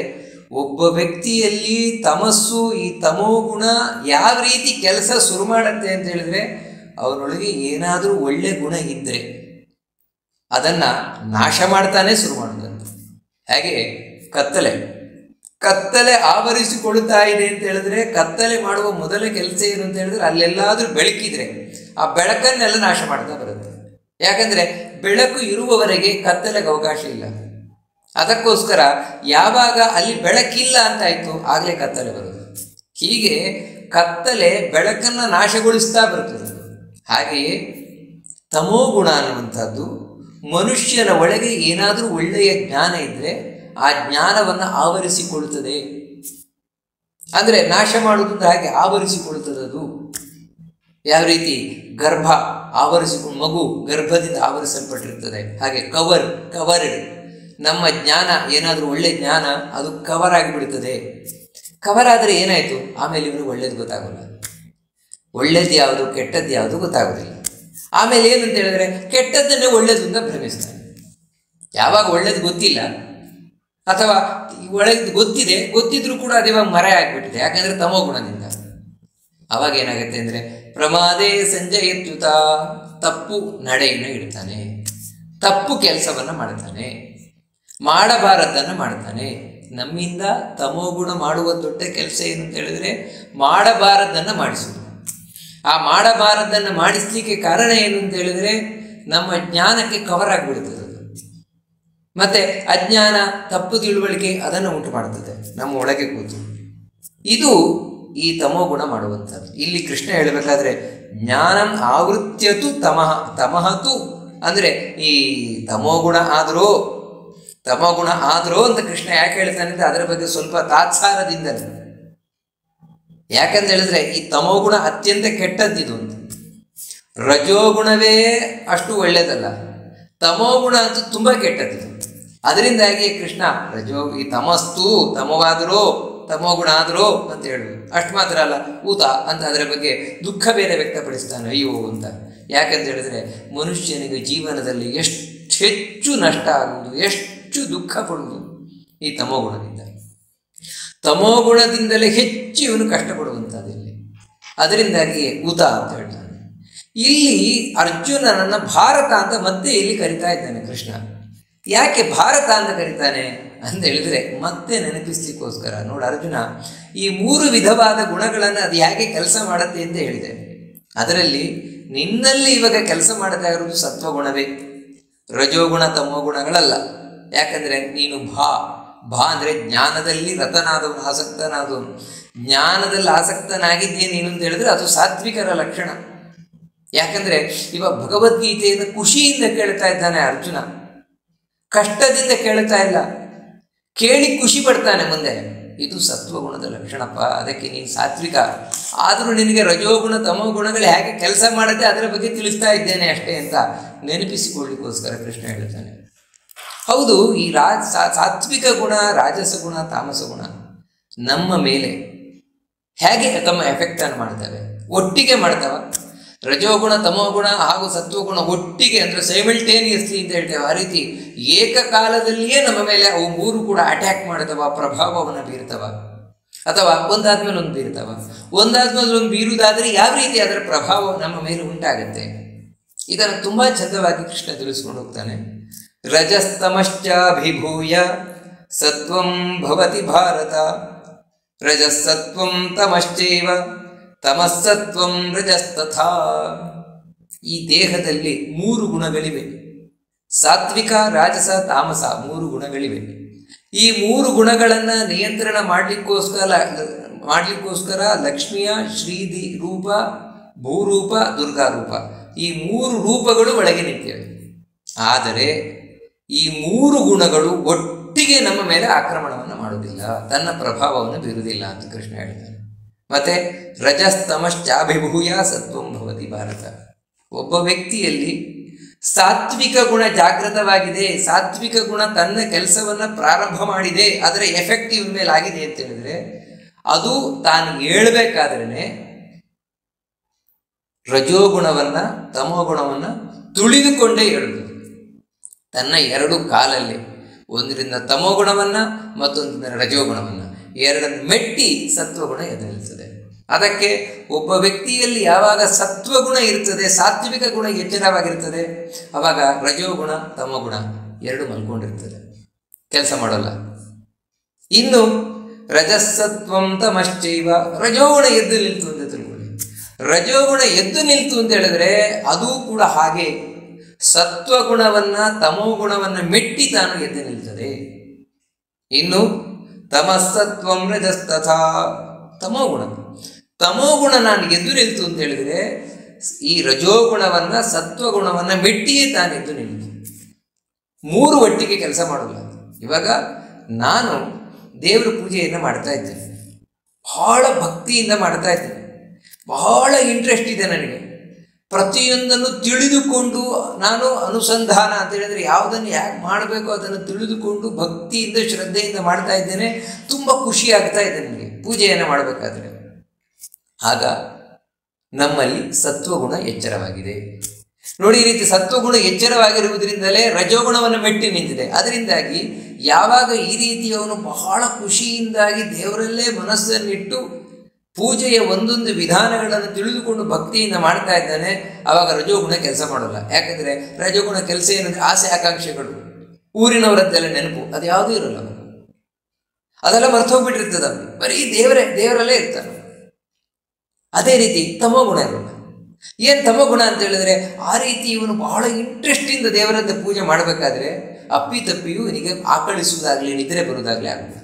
ಒಬ್ಬ ವ್ಯಕ್ತಿಯಲ್ಲಿ ತಮಸ್ಸು, ಈ ತಮೋಗುಣ ಯಾವ ರೀತಿ ಕೆಲಸ ಶುರು ಮಾಡುತ್ತೆ ಅಂತ ಹೇಳಿದ್ರೆ, ಅವನೊಳಗೆ ಏನಾದರೂ ಒಳ್ಳೆ ಗುಣ ಇದ್ದರೆ ಅದನ್ನು ನಾಶ ಮಾಡ್ತಾನೆ ಶುರು ಮಾಡೋದಂತ. ಹಾಗೆ ಕತ್ತಲೆ ಆವರಿಸಿಕೊಳ್ತಾ ಇದೆ ಅಂತ ಹೇಳಿದ್ರೆ, ಕತ್ತಲೆ ಮಾಡುವ ಮೊದಲ ಕೆಲಸ ಏನು ಅಂತ ಹೇಳಿದ್ರೆ, ಅಲ್ಲೆಲ್ಲಾದರೂ ಬೆಳಕಿದ್ರೆ ಆ ಬೆಳಕನ್ನೆಲ್ಲ ನಾಶ ಮಾಡ್ತಾ ಬರುತ್ತೆ. ಯಾಕಂದರೆ ಬೆಳಕು ಇರುವವರೆಗೆ ಕತ್ತಲೆಗೆ ಅವಕಾಶ ಇಲ್ಲ. ಅದಕ್ಕೋಸ್ಕರ ಯಾವಾಗ ಅಲ್ಲಿ ಬೆಳಕಿಲ್ಲ ಅಂತಾಯಿತು, ಆಗಲೇ ಕತ್ತಲೆ ಬರೋದು. ಹೀಗೆ ಕತ್ತಲೆ ಬೆಳಕನ್ನು ನಾಶಗೊಳಿಸ್ತಾ ಬರ್ತದೆ. ಹಾಗೆಯೇ ತಮೋಗುಣ ಅನ್ನುವಂಥದ್ದು ಮನುಷ್ಯನ ಒಳಗೆ ಏನಾದರೂ ಒಳ್ಳೆಯ ಜ್ಞಾನ ಇದ್ದರೆ ಆ ಜ್ಞಾನವನ್ನು ಆವರಿಸಿಕೊಳ್ಳುತ್ತದೆ. ಅಂದರೆ ನಾಶ ಮಾಡುವುದಂದ್ರೆ ಹಾಗೆ ಆವರಿಸಿಕೊಳ್ಳುತ್ತದೆ. ಅದು ಯಾವ ರೀತಿ ಗರ್ಭ ಆವರಿಸಿಕೊಂಡು, ಮಗು ಗರ್ಭದಿಂದ ಆವರಿಸಲ್ಪಟ್ಟಿರ್ತದೆ, ಹಾಗೆ ಕವರ್ಡ್ ನಮ್ಮ ಜ್ಞಾನ, ಏನಾದರೂ ಒಳ್ಳೆ ಜ್ಞಾನ ಅದು ಕವರ್ ಆಗಿಬಿಡ್ತದೆ. ಕವರ್ ಆದರೆ ಏನಾಯಿತು, ಆಮೇಲೆ ಇವನು ಒಳ್ಳೇದು ಗೊತ್ತಾಗೋಲ್ಲ, ಒಳ್ಳೇದು ಯಾವುದು ಕೆಟ್ಟದ್ದು ಯಾವುದು ಗೊತ್ತಾಗೋದಿಲ್ಲ. ಆಮೇಲೆ ಏನಂತ ಹೇಳಿದ್ರೆ, ಕೆಟ್ಟದ್ದನ್ನೇ ಒಳ್ಳೇದು ಅಂತ ಭ್ರಮಿಸ್ತಾನೆ. ಯಾವಾಗ ಒಳ್ಳೇದು ಗೊತ್ತಿಲ್ಲ ಅಥವಾ ಒಳ್ಳೇದು ಗೊತ್ತಿದ್ರೂ ಕೂಡ ಅದೇವಾಗ ಮರ ಆಗಿಬಿಟ್ಟಿದೆ, ಯಾಕಂದರೆ ತಮೋಗುಣದಿಂದ. ಅವಾಗ ಏನಾಗುತ್ತೆ ಅಂದರೆ, ಪ್ರಮಾದೇ ಸಂಜಯತ್ಯುತ, ತಪ್ಪು ನಡೆಯನ್ನು ಇಡ್ತಾನೆ, ತಪ್ಪು ಕೆಲಸವನ್ನು ಮಾಡ್ತಾನೆ, ಮಾಡಬಾರದನ್ನು ಮಾಡ್ತಾನೆ. ನಮ್ಮಿಂದ ತಮೋಗುಣ ಮಾಡುವ ದೊಡ್ಡ ಕೆಲಸ ಏನು ಅಂತ ಹೇಳಿದ್ರೆ, ಮಾಡಬಾರದನ್ನು ಮಾಡಿಸೋದು. ಆ ಮಾಡಬಾರದನ್ನು ಮಾಡಿಸ್ಲಿಕ್ಕೆ ಕಾರಣ ಏನು ಅಂತ ಹೇಳಿದ್ರೆ, ನಮ್ಮ ಜ್ಞಾನಕ್ಕೆ ಕವರ್ ಆಗಿಬಿಡ್ತದೆ. ಮತ್ತೆ ಅಜ್ಞಾನ, ತಪ್ಪು ತಿಳುವಳಿಕೆ ಅದನ್ನು ಉಂಟು ಮಾಡ್ತದೆ ನಮ್ಮ ಒಳಗೆ ಕೂತು. ಇದು ಈ ತಮೋಗುಣ ಮಾಡುವಂಥದ್ದು. ಇಲ್ಲಿ ಕೃಷ್ಣ ಹೇಳಬೇಕಾದ್ರೆ, ಜ್ಞಾನಂ ಆವೃತ್ಯತು ತಮಹತು, ಅಂದರೆ ಈ ತಮೋಗುಣ ಆದರೂ ಅಂತ ಕೃಷ್ಣ ಯಾಕೆ ಹೇಳ್ತಾನೆ ಅಂದರೆ, ಅದರ ಬಗ್ಗೆ ಸ್ವಲ್ಪ ತಾತ್ಸಾರದಿಂದ. ಯಾಕಂತ ಹೇಳಿದ್ರೆ, ಈ ತಮೋಗುಣ ಅತ್ಯಂತ ಕೆಟ್ಟದ್ದಿದು ಅಂತ. ರಜೋಗುಣವೇ ಅಷ್ಟು ಒಳ್ಳೆಯದಲ್ಲ, ತಮೋಗುಣ ಅಂತೂ ತುಂಬ ಕೆಟ್ಟದ್ದಿದು. ಅದರಿಂದಾಗಿ ಕೃಷ್ಣ ಈ ತಮೋಗುಣ ಆದರೂ ಅಂತ ಹೇಳುವುದು. ಅಷ್ಟು ಮಾತ್ರ ಅಲ್ಲ, ಊತ ಅಂತ ಅದರ ಬಗ್ಗೆ ದುಃಖ ಬೇರೆ ವ್ಯಕ್ತಪಡಿಸ್ತಾನೆ, ಅಯ್ಯೋ ಅಂತ. ಯಾಕಂತ ಹೇಳಿದ್ರೆ, ಮನುಷ್ಯನಿಗೆ ಜೀವನದಲ್ಲಿ ಎಷ್ಟು ಹೆಚ್ಚು ನಷ್ಟ ಆಗುವುದು, ಎಷ್ಟು ದುಃಖ ಪಡುವುದು ಈ ತಮೋಗುಣದಿಂದ. ತಮೋಗುಣದಿಂದಲೇ ಹೆಚ್ಚು ಇವನು ಕಷ್ಟಪಡುವಂಥದ್ದಿಲ್ಲಿ. ಅದರಿಂದಾಗಿ ಉತ ಅಂತ ಹೇಳ್ತಾನೆ. ಇಲ್ಲಿ ಅರ್ಜುನನನ್ನು ಭಾರತ ಅಂತ ಮತ್ತೆ ಇಲ್ಲಿ ಕರಿತಾ ಇದ್ದಾನೆ ಕೃಷ್ಣ. ಯಾಕೆ ಭಾರತ ಅಂತ ಕರೀತಾನೆ ಅಂತ ಹೇಳಿದ್ರೆ ಮತ್ತೆ ನೆನಪಿಸ್ಲಿಕ್ಕೋಸ್ಕರ. ನೋಡು ಅರ್ಜುನ, ಈ 3 ವಿಧವಾದ ಗುಣಗಳನ್ನು ಅದು ಹೇಗೆ ಕೆಲಸ ಮಾಡುತ್ತೆ ಅಂತ ಹೇಳಿದೆ. ಅದರಲ್ಲಿ ನಿನ್ನಲ್ಲಿ ಇವಾಗ ಕೆಲಸ ಮಾಡ್ತಾ ಇರೋದು ಸತ್ವಗುಣವೇ, ರಜೋಗುಣ ತಮೋಗುಣಗಳಲ್ಲ. ಯಾಕಂದರೆ ನೀನು ಭಾ ಅಂದರೆ ಜ್ಞಾನದಲ್ಲಿ ರತನಾದವನು, ಆಸಕ್ತನಾದವನು. ಜ್ಞಾನದಲ್ಲಿ ಆಸಕ್ತನಾಗಿದ್ದೇ ನೀನು ಅಂತ ಹೇಳಿದ್ರೆ ಅದು ಸಾತ್ವಿಕರ ಲಕ್ಷಣ. ಯಾಕಂದರೆ ಇವಾಗ ಭಗವದ್ಗೀತೆಯನ್ನು ಖುಷಿಯಿಂದ ಕೇಳ್ತಾ ಇದ್ದಾನೆ ಅರ್ಜುನ, ಕಷ್ಟದಿಂದ ಕೇಳ್ತಾ ಇಲ್ಲ, ಕೇಳಿ ಖುಷಿ ಪಡ್ತಾನೆ ಮುಂದೆ. ಇದು ಸತ್ವಗುಣದ ಲಕ್ಷಣಪ್ಪ. ಅದಕ್ಕೆ ನೀನು ಸಾತ್ವಿಕ. ಆದರೂ ನಿನಗೆ ರಜೋಗುಣ ತಮೋಗುಣಗಳು ಹೇಗೆ ಕೆಲಸ ಮಾಡುತ್ತೆ ಅದರ ಬಗ್ಗೆ ತಿಳಿಸ್ತಾ ಇದ್ದೇನೆ ಅಷ್ಟೇ ಅಂತ ನೆನಪಿಸಿಕೊಳ್ಳಿಕ್ಕೋಸ್ಕರ ಕೃಷ್ಣ ಹೇಳ್ತಾನೆ. ಹೌದು, ಈ ಸಾತ್ವಿಕ ಗುಣ, ರಾಜಸ ಗುಣ, ತಾಮಸ ಗುಣ ನಮ್ಮ ಮೇಲೆ ಹೇಗೆ ತಮ್ಮ ಎಫೆಕ್ಟನ್ನು ಮಾಡ್ತವೆ? ಒಟ್ಟಿಗೆ ಮಾಡ್ತವೆ. ರಜೋಗುಣ ತಮೋಗುಣ ಹಾಗೂ ಸತ್ವಗುಣ ಒಟ್ಟಿಗೆ, ಅಂದರೆ ಸೈಮಲ್ಟೇನಿಯಸ್ಲಿ ಅಂತ ಹೇಳ್ತೇವೆ, ಆ ರೀತಿ ಏಕಕಾಲದಲ್ಲಿಯೇ ನಮ್ಮ ಮೇಲೆ ಅವು 3 ಕೂಡ ಅಟ್ಯಾಕ್ ಮಾಡ್ತವ, ಪ್ರಭಾವವನ್ನು ಬೀರ್ತವ. ಅಥವಾ ಒಂದಾದ್ಮೇಲೆ ಒಂದು ಬೀರ್ತವ. ಒಂದಾದ್ಮೇಲೆ ಒಂದು ಬೀರುವುದಾದರೆ ಯಾವ ರೀತಿ ಅದರ ಪ್ರಭಾವ ನಮ್ಮ ಮೇಲೆ ಉಂಟಾಗುತ್ತೆ? ಇದನ್ನು ತುಂಬ ಚಂದವಾಗಿ ಕೃಷ್ಣ ತಿಳಿಸ್ಕೊಂಡು ಹೋಗ್ತಾನೆ. ರಜಸ್ತಮಶ್ಚಾಭಿಭೂಯ ಸತ್ವಂ ಭವತಿ ಭಾರತ, ರಜಸ್ಸತ್ವಂ ತಮಶ್ಚೈವ ತಮಸ್ಸತ್ವಂ ರಜಸ್ತಥಾ. ಈ ದೇಹದಲ್ಲಿ 3 ಗುಣಗಳಿವೆ. ಸಾತ್ವಿಕ, ರಾಜಸ, ತಾಮಸ 3 ಗುಣಗಳಿವೆ. ಈ 3 ಗುಣಗಳನ್ನು ನಿಯಂತ್ರಣ ಮಾಡಲಿಕ್ಕೋಸ್ಕರ ಲಕ್ಷ್ಮಿಯ ಶ್ರೀದಿ ರೂಪ, ಭೂರೂಪ, ದುರ್ಗಾ ರೂಪ, ಈ 3 ರೂಪಗಳು ಒಳಗೆ ನಿಂತಿವೆ. ಆದರೆ ಈ 3 ಗುಣಗಳು ಒಟ್ಟಿಗೆ ನಮ್ಮ ಮೇಲೆ ಆಕ್ರಮಣವನ್ನು ಮಾಡುವುದಿಲ್ಲ, ತನ್ನ ಪ್ರಭಾವವನ್ನು ಬೀರುವುದಿಲ್ಲ ಅಂತ ಕೃಷ್ಣ ಹೇಳ್ತಾನೆ. ಮತ್ತೆ ರಜಸ್ತಮಶ್ಚಾಭಿಭೂಯ ಸತ್ವಂ ಭವತಿ ಭಾರತ. ಒಬ್ಬ ವ್ಯಕ್ತಿಯಲ್ಲಿ ಸಾತ್ವಿಕ ಗುಣ ಜಾಗೃತವಾಗಿದೆ, ಸಾತ್ವಿಕ ಗುಣ ತನ್ನ ಕೆಲಸವನ್ನು ಪ್ರಾರಂಭ ಮಾಡಿದೆ, ಅದರ ಎಫೆಕ್ಟ್ ಇವನ ಮೇಲೆ ಆಗಿದೆ ಅಂತ ಹೇಳಿದ್ರೆ ಅದು ತಾನು ಹೇಳ್ಬೇಕಾದ್ರೇ ರಜೋಗುಣವನ್ನು ತಮೋಗುಣವನ್ನು ತುಳಿದುಕೊಂಡೇ ಹೇಳುವುದು. ತನ್ನ 2 ಕಾಲಲ್ಲಿ, ಒಂದರಿಂದ ತಮೋಗುಣವನ್ನು ಮತ್ತೊಂದರಿಂದ ರಜೋಗುಣವನ್ನು, ಎರಡನ್ನು ಮೆಟ್ಟಿ ಸತ್ವಗುಣ ಎದ್ದು ನಿಲ್ತದೆ. ಅದಕ್ಕೆ ಒಬ್ಬ ವ್ಯಕ್ತಿಯಲ್ಲಿ ಯಾವಾಗ ಸತ್ವಗುಣ ಇರ್ತದೆ, ಸಾತ್ವಿಕ ಗುಣ ಎಚ್ಚರವಾಗಿರ್ತದೆ, ಆವಾಗ ರಜೋಗುಣ ತಮೋಗುಣ 2 ಮಲ್ಕೊಂಡಿರ್ತದೆ, ಕೆಲಸ ಮಾಡೋಲ್ಲ. ಇನ್ನು ರಜಸ್ಸತ್ವಂ ತಮಶ್ಚೈವ, ರಜೋಗುಣ ಎದ್ದು ನಿಲ್ತು ಅಂತ ತಿಳ್ಕೊಳ್ಳಿ. ರಜೋಗುಣ ಎದ್ದು ನಿಲ್ತು ಅಂತ ಹೇಳಿದ್ರೆ ಅದು ಕೂಡ ಹಾಗೆ ಸತ್ವಗುಣವನ್ನು ತಮೋಗುಣವನ್ನು ಮೆಟ್ಟಿ ತಾನು ಎದ್ದು ನಿಲ್ತದೆ. ಇನ್ನು ತಮಸ್ಸತ್ವಂ ರಜಸ್ತಥಾ, ತಮೋಗುಣ ನಾನು ಎದ್ದು ನಿಲ್ತು ಅಂತ ಹೇಳಿದರೆ ಈ ರಜೋಗುಣವನ್ನು ಸತ್ವಗುಣವನ್ನು ಮೆಟ್ಟಿಯೇ ತಾನು ಎದ್ದು ನಿಲ್ತು. 3 ಒಟ್ಟಿಗೆ ಕೆಲಸ ಮಾಡೋಲ್ಲ. ಇವಾಗ ನಾನು ದೇವರ ಪೂಜೆಯನ್ನು ಮಾಡ್ತಾ ಇದ್ದೇನೆ, ಬಹಳ ಭಕ್ತಿಯಿಂದ ಮಾಡ್ತಾ ಇದ್ದೇನೆ, ಬಹಳ ಇಂಟ್ರೆಸ್ಟ್ ಇದೆ ನನಗೆ. ಪ್ರತಿಯೊಂದನ್ನು ತಿಳಿದುಕೊಂಡು ನಾನು ಅನುಸಂಧಾನ ಅಂತ ಹೇಳಿದರೆ ಯಾವುದನ್ನು ಯಾಕೆ ಮಾಡಬೇಕು ಅದನ್ನು ತಿಳಿದುಕೊಂಡು ಭಕ್ತಿಯಿಂದ ಶ್ರದ್ಧೆಯಿಂದ ಮಾಡ್ತಾ ಇದ್ದೇನೆ. ತುಂಬ ಖುಷಿ ಆಗ್ತಾ ಇದೆ ನನಗೆ ಪೂಜೆಯನ್ನು ಮಾಡಬೇಕಾದ್ರೆ. ಆಗ ನಮ್ಮಲ್ಲಿ ಸತ್ವಗುಣ ಎಚ್ಚರವಾಗಿದೆ. ನೋಡಿ, ಈ ರೀತಿ ಸತ್ವಗುಣ ಎಚ್ಚರವಾಗಿರುವುದರಿಂದಲೇ ರಜೋಗುಣವನ್ನು ಮೆಟ್ಟಿ ನಿಂತಿದೆ. ಅದರಿಂದಾಗಿ ಯಾವಾಗ ಈ ರೀತಿ ಅವನು ಬಹಳ ಖುಷಿಯಿಂದಾಗಿ ದೇವರಲ್ಲೇ ಮನಸ್ಸನ್ನಿಟ್ಟು ಪೂಜೆಯ ಒಂದೊಂದು ವಿಧಾನಗಳನ್ನು ತಿಳಿದುಕೊಂಡು ಭಕ್ತಿಯಿಂದ ಮಾಡ್ತಾ ಇದ್ದಾನೆ, ಆವಾಗ ರಜೋಗುಣ ಕೆಲಸ ಮಾಡೋಲ್ಲ. ಯಾಕಂದರೆ ರಜೋಗುಣ ಕೆಲಸ ಏನಂದರೆ ಆಸೆ ಆಕಾಂಕ್ಷೆಗಳು, ಊರಿನವರದ್ದೆಲ್ಲ ನೆನಪು, ಅದು ಯಾವುದೂ ಇರೋಲ್ಲ. ಅದೆಲ್ಲ ಮರ್ತೋಗ್ಬಿಟ್ಟಿರ್ತದೆ. ಅವನು ಬರೀ ದೇವರಲ್ಲೇ ಇರ್ತಾನೆ. ಅದೇ ರೀತಿ ತಮೋಗುಣ ಇರೋಲ್ಲ. ಏನು ತಮೋಗುಣ ಅಂತ ಹೇಳಿದ್ರೆ ಆ ರೀತಿ ಇವನು ಬಹಳ ಇಂಟ್ರೆಸ್ಟಿಂದ ದೇವರದ್ದು ಪೂಜೆ ಮಾಡಬೇಕಾದ್ರೆ ಅಪ್ಪಿತಪ್ಪಿಯೂ ಇವನಿಗೆ ಆಕಳಿಸುವುದಾಗಲಿ ನಿದ್ರೆ ಬರುವುದಾಗಲಿ ಆಗುತ್ತೆ.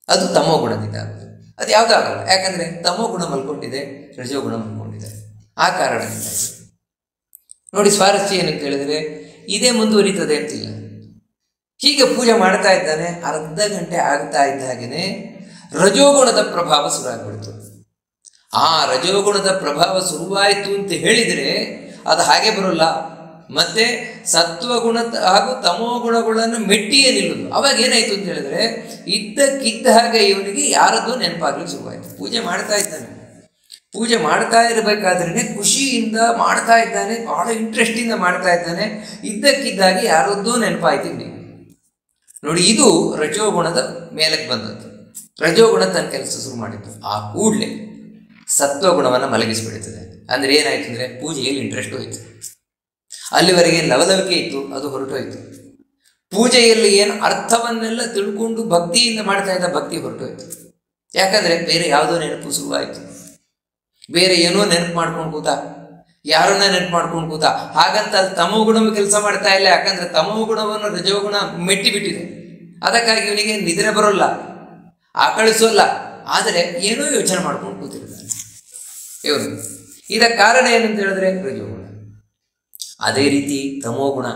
ಅದು ತಮೋಗುಣದಿಂದ ಆಗುತ್ತೆ. ಅದು ಯಾವುದೂ ಆಗಲ್ಲ. ಯಾಕಂದರೆ ತಮೋಗುಣ ಮಲ್ಕೊಂಡಿದೆ, ರಜೋಗುಣ ಮಲ್ಕೊಂಡಿದೆ. ಆ ಕಾರಣದಿಂದ ನೋಡಿ, ಸ್ವಾರಸ್ಯ ಏನಂತ ಹೇಳಿದರೆ ಇದೇ ಮುಂದುವರಿತದೆ ಅಂತಿಲ್ಲ. ಹೀಗೆ ಪೂಜೆ ಮಾಡ್ತಾ ಇದ್ದಾನೆ. ಅರ್ಧ ಗಂಟೆ ಆಗ್ತಾ ಇದ್ದ ಹಾಗೆಯೇ ರಜೋಗುಣದ ಪ್ರಭಾವ ಶುರುವಾಗ್ಬಿಡ್ತು. ಆ ರಜೋಗುಣದ ಪ್ರಭಾವ ಶುರುವಾಯಿತು ಅಂತ ಹೇಳಿದರೆ ಅದು ಹಾಗೆ ಬರೋಲ್ಲ. ಮತ್ತೆ ಸತ್ವಗುಣ ಹಾಗೂ ತಮೋಗುಣಗಳನ್ನು ಮೆಟ್ಟಿಯೇ ನಿಲ್ಲುವುದು. ಅವಾಗ ಏನಾಯಿತು ಅಂತ ಹೇಳಿದ್ರೆ ಇದ್ದಕ್ಕಿದ್ದ ಹಾಗೆ ಇವನಿಗೆ ಯಾರದ್ದೋ ನೆನಪಾಗಲಿಕ್ಕೆ ಶುರುವಾಯಿತು. ಪೂಜೆ ಮಾಡ್ತಾ ಇದ್ದಾನೆ, ಪೂಜೆ ಮಾಡ್ತಾ ಇರಬೇಕಾದ್ರೇ ಖುಷಿಯಿಂದ ಮಾಡ್ತಾ ಇದ್ದಾನೆ, ಬಹಳ ಇಂಟ್ರೆಸ್ಟಿಂದ ಮಾಡ್ತಾ ಇದ್ದಾನೆ, ಇದ್ದಕ್ಕಿದ್ದಾಗಿ ಯಾರದ್ದೂ ನೆನಪಾಯ್ತಿಲ್ಲ. ನೋಡಿ, ಇದು ರಜೋಗುಣದ ಮೇಲಕ್ಕೆ ಬಂದದ್ದು. ರಜೋಗುಣ ತನ್ನ ಕೆಲಸ ಶುರು ಮಾಡಿದ್ದು. ಆ ಕೂಡಲೇ ಸತ್ವಗುಣವನ್ನು ಮಲಗಿಸಿಬಿಡ್ತದೆ. ಅಂದರೆ ಏನಾಯ್ತು ಅಂದರೆ ಪೂಜೆಯಲ್ಲಿ ಇಂಟ್ರೆಸ್ಟ್ ಹೋಯಿತು. ಅಲ್ಲಿವರೆಗೆ ಲವಲವಿಕೆ ಇತ್ತು, ಅದು ಹೊರಟೋಯ್ತು. ಪೂಜೆಯಲ್ಲಿ ಏನು ಅರ್ಥವನ್ನೆಲ್ಲ ತಿಳ್ಕೊಂಡು ಭಕ್ತಿಯಿಂದ ಮಾಡ್ತಾ ಇದ್ದ ಭಕ್ತಿ ಹೊರಟೋಯ್ತು. ಯಾಕಂದರೆ ಬೇರೆ ಯಾವುದೋ ನೆನಪು ಶುರುವಾಯಿತು. ಬೇರೆ ಏನೋ ನೆನಪು ಮಾಡ್ಕೊಂಡು ಕೂತ, ಯಾರನ್ನ ನೆನಪು ಮಾಡ್ಕೊಂಡು ಕೂತ. ಹಾಗಂತ ಅಲ್ಲಿ ತಮೋ ಗುಣವು ಕೆಲಸ ಮಾಡ್ತಾ ಇಲ್ಲ. ಯಾಕಂದರೆ ತಮೋ ಗುಣವನ್ನು ರಜೋಗುಣ ಮೆಟ್ಟಿ ಬಿಟ್ಟಿದೆ. ಅದಕ್ಕಾಗಿ ಇವನಿಗೆ ನಿದ್ರೆ ಬರೋಲ್ಲ, ಆಕಳಿಸೋಲ್ಲ, ಆದರೆ ಏನೋ ಯೋಚನೆ ಮಾಡ್ಕೊಂಡು ಕೂತಿರ್ತಾನೆ ಇವನು. ಇದಕ್ಕೆ ಕಾರಣ ಏನಂತ ಹೇಳಿದ್ರೆ ರಜೋಗುಣ. ಅದೇ ರೀತಿ ತಮೋಗುಣ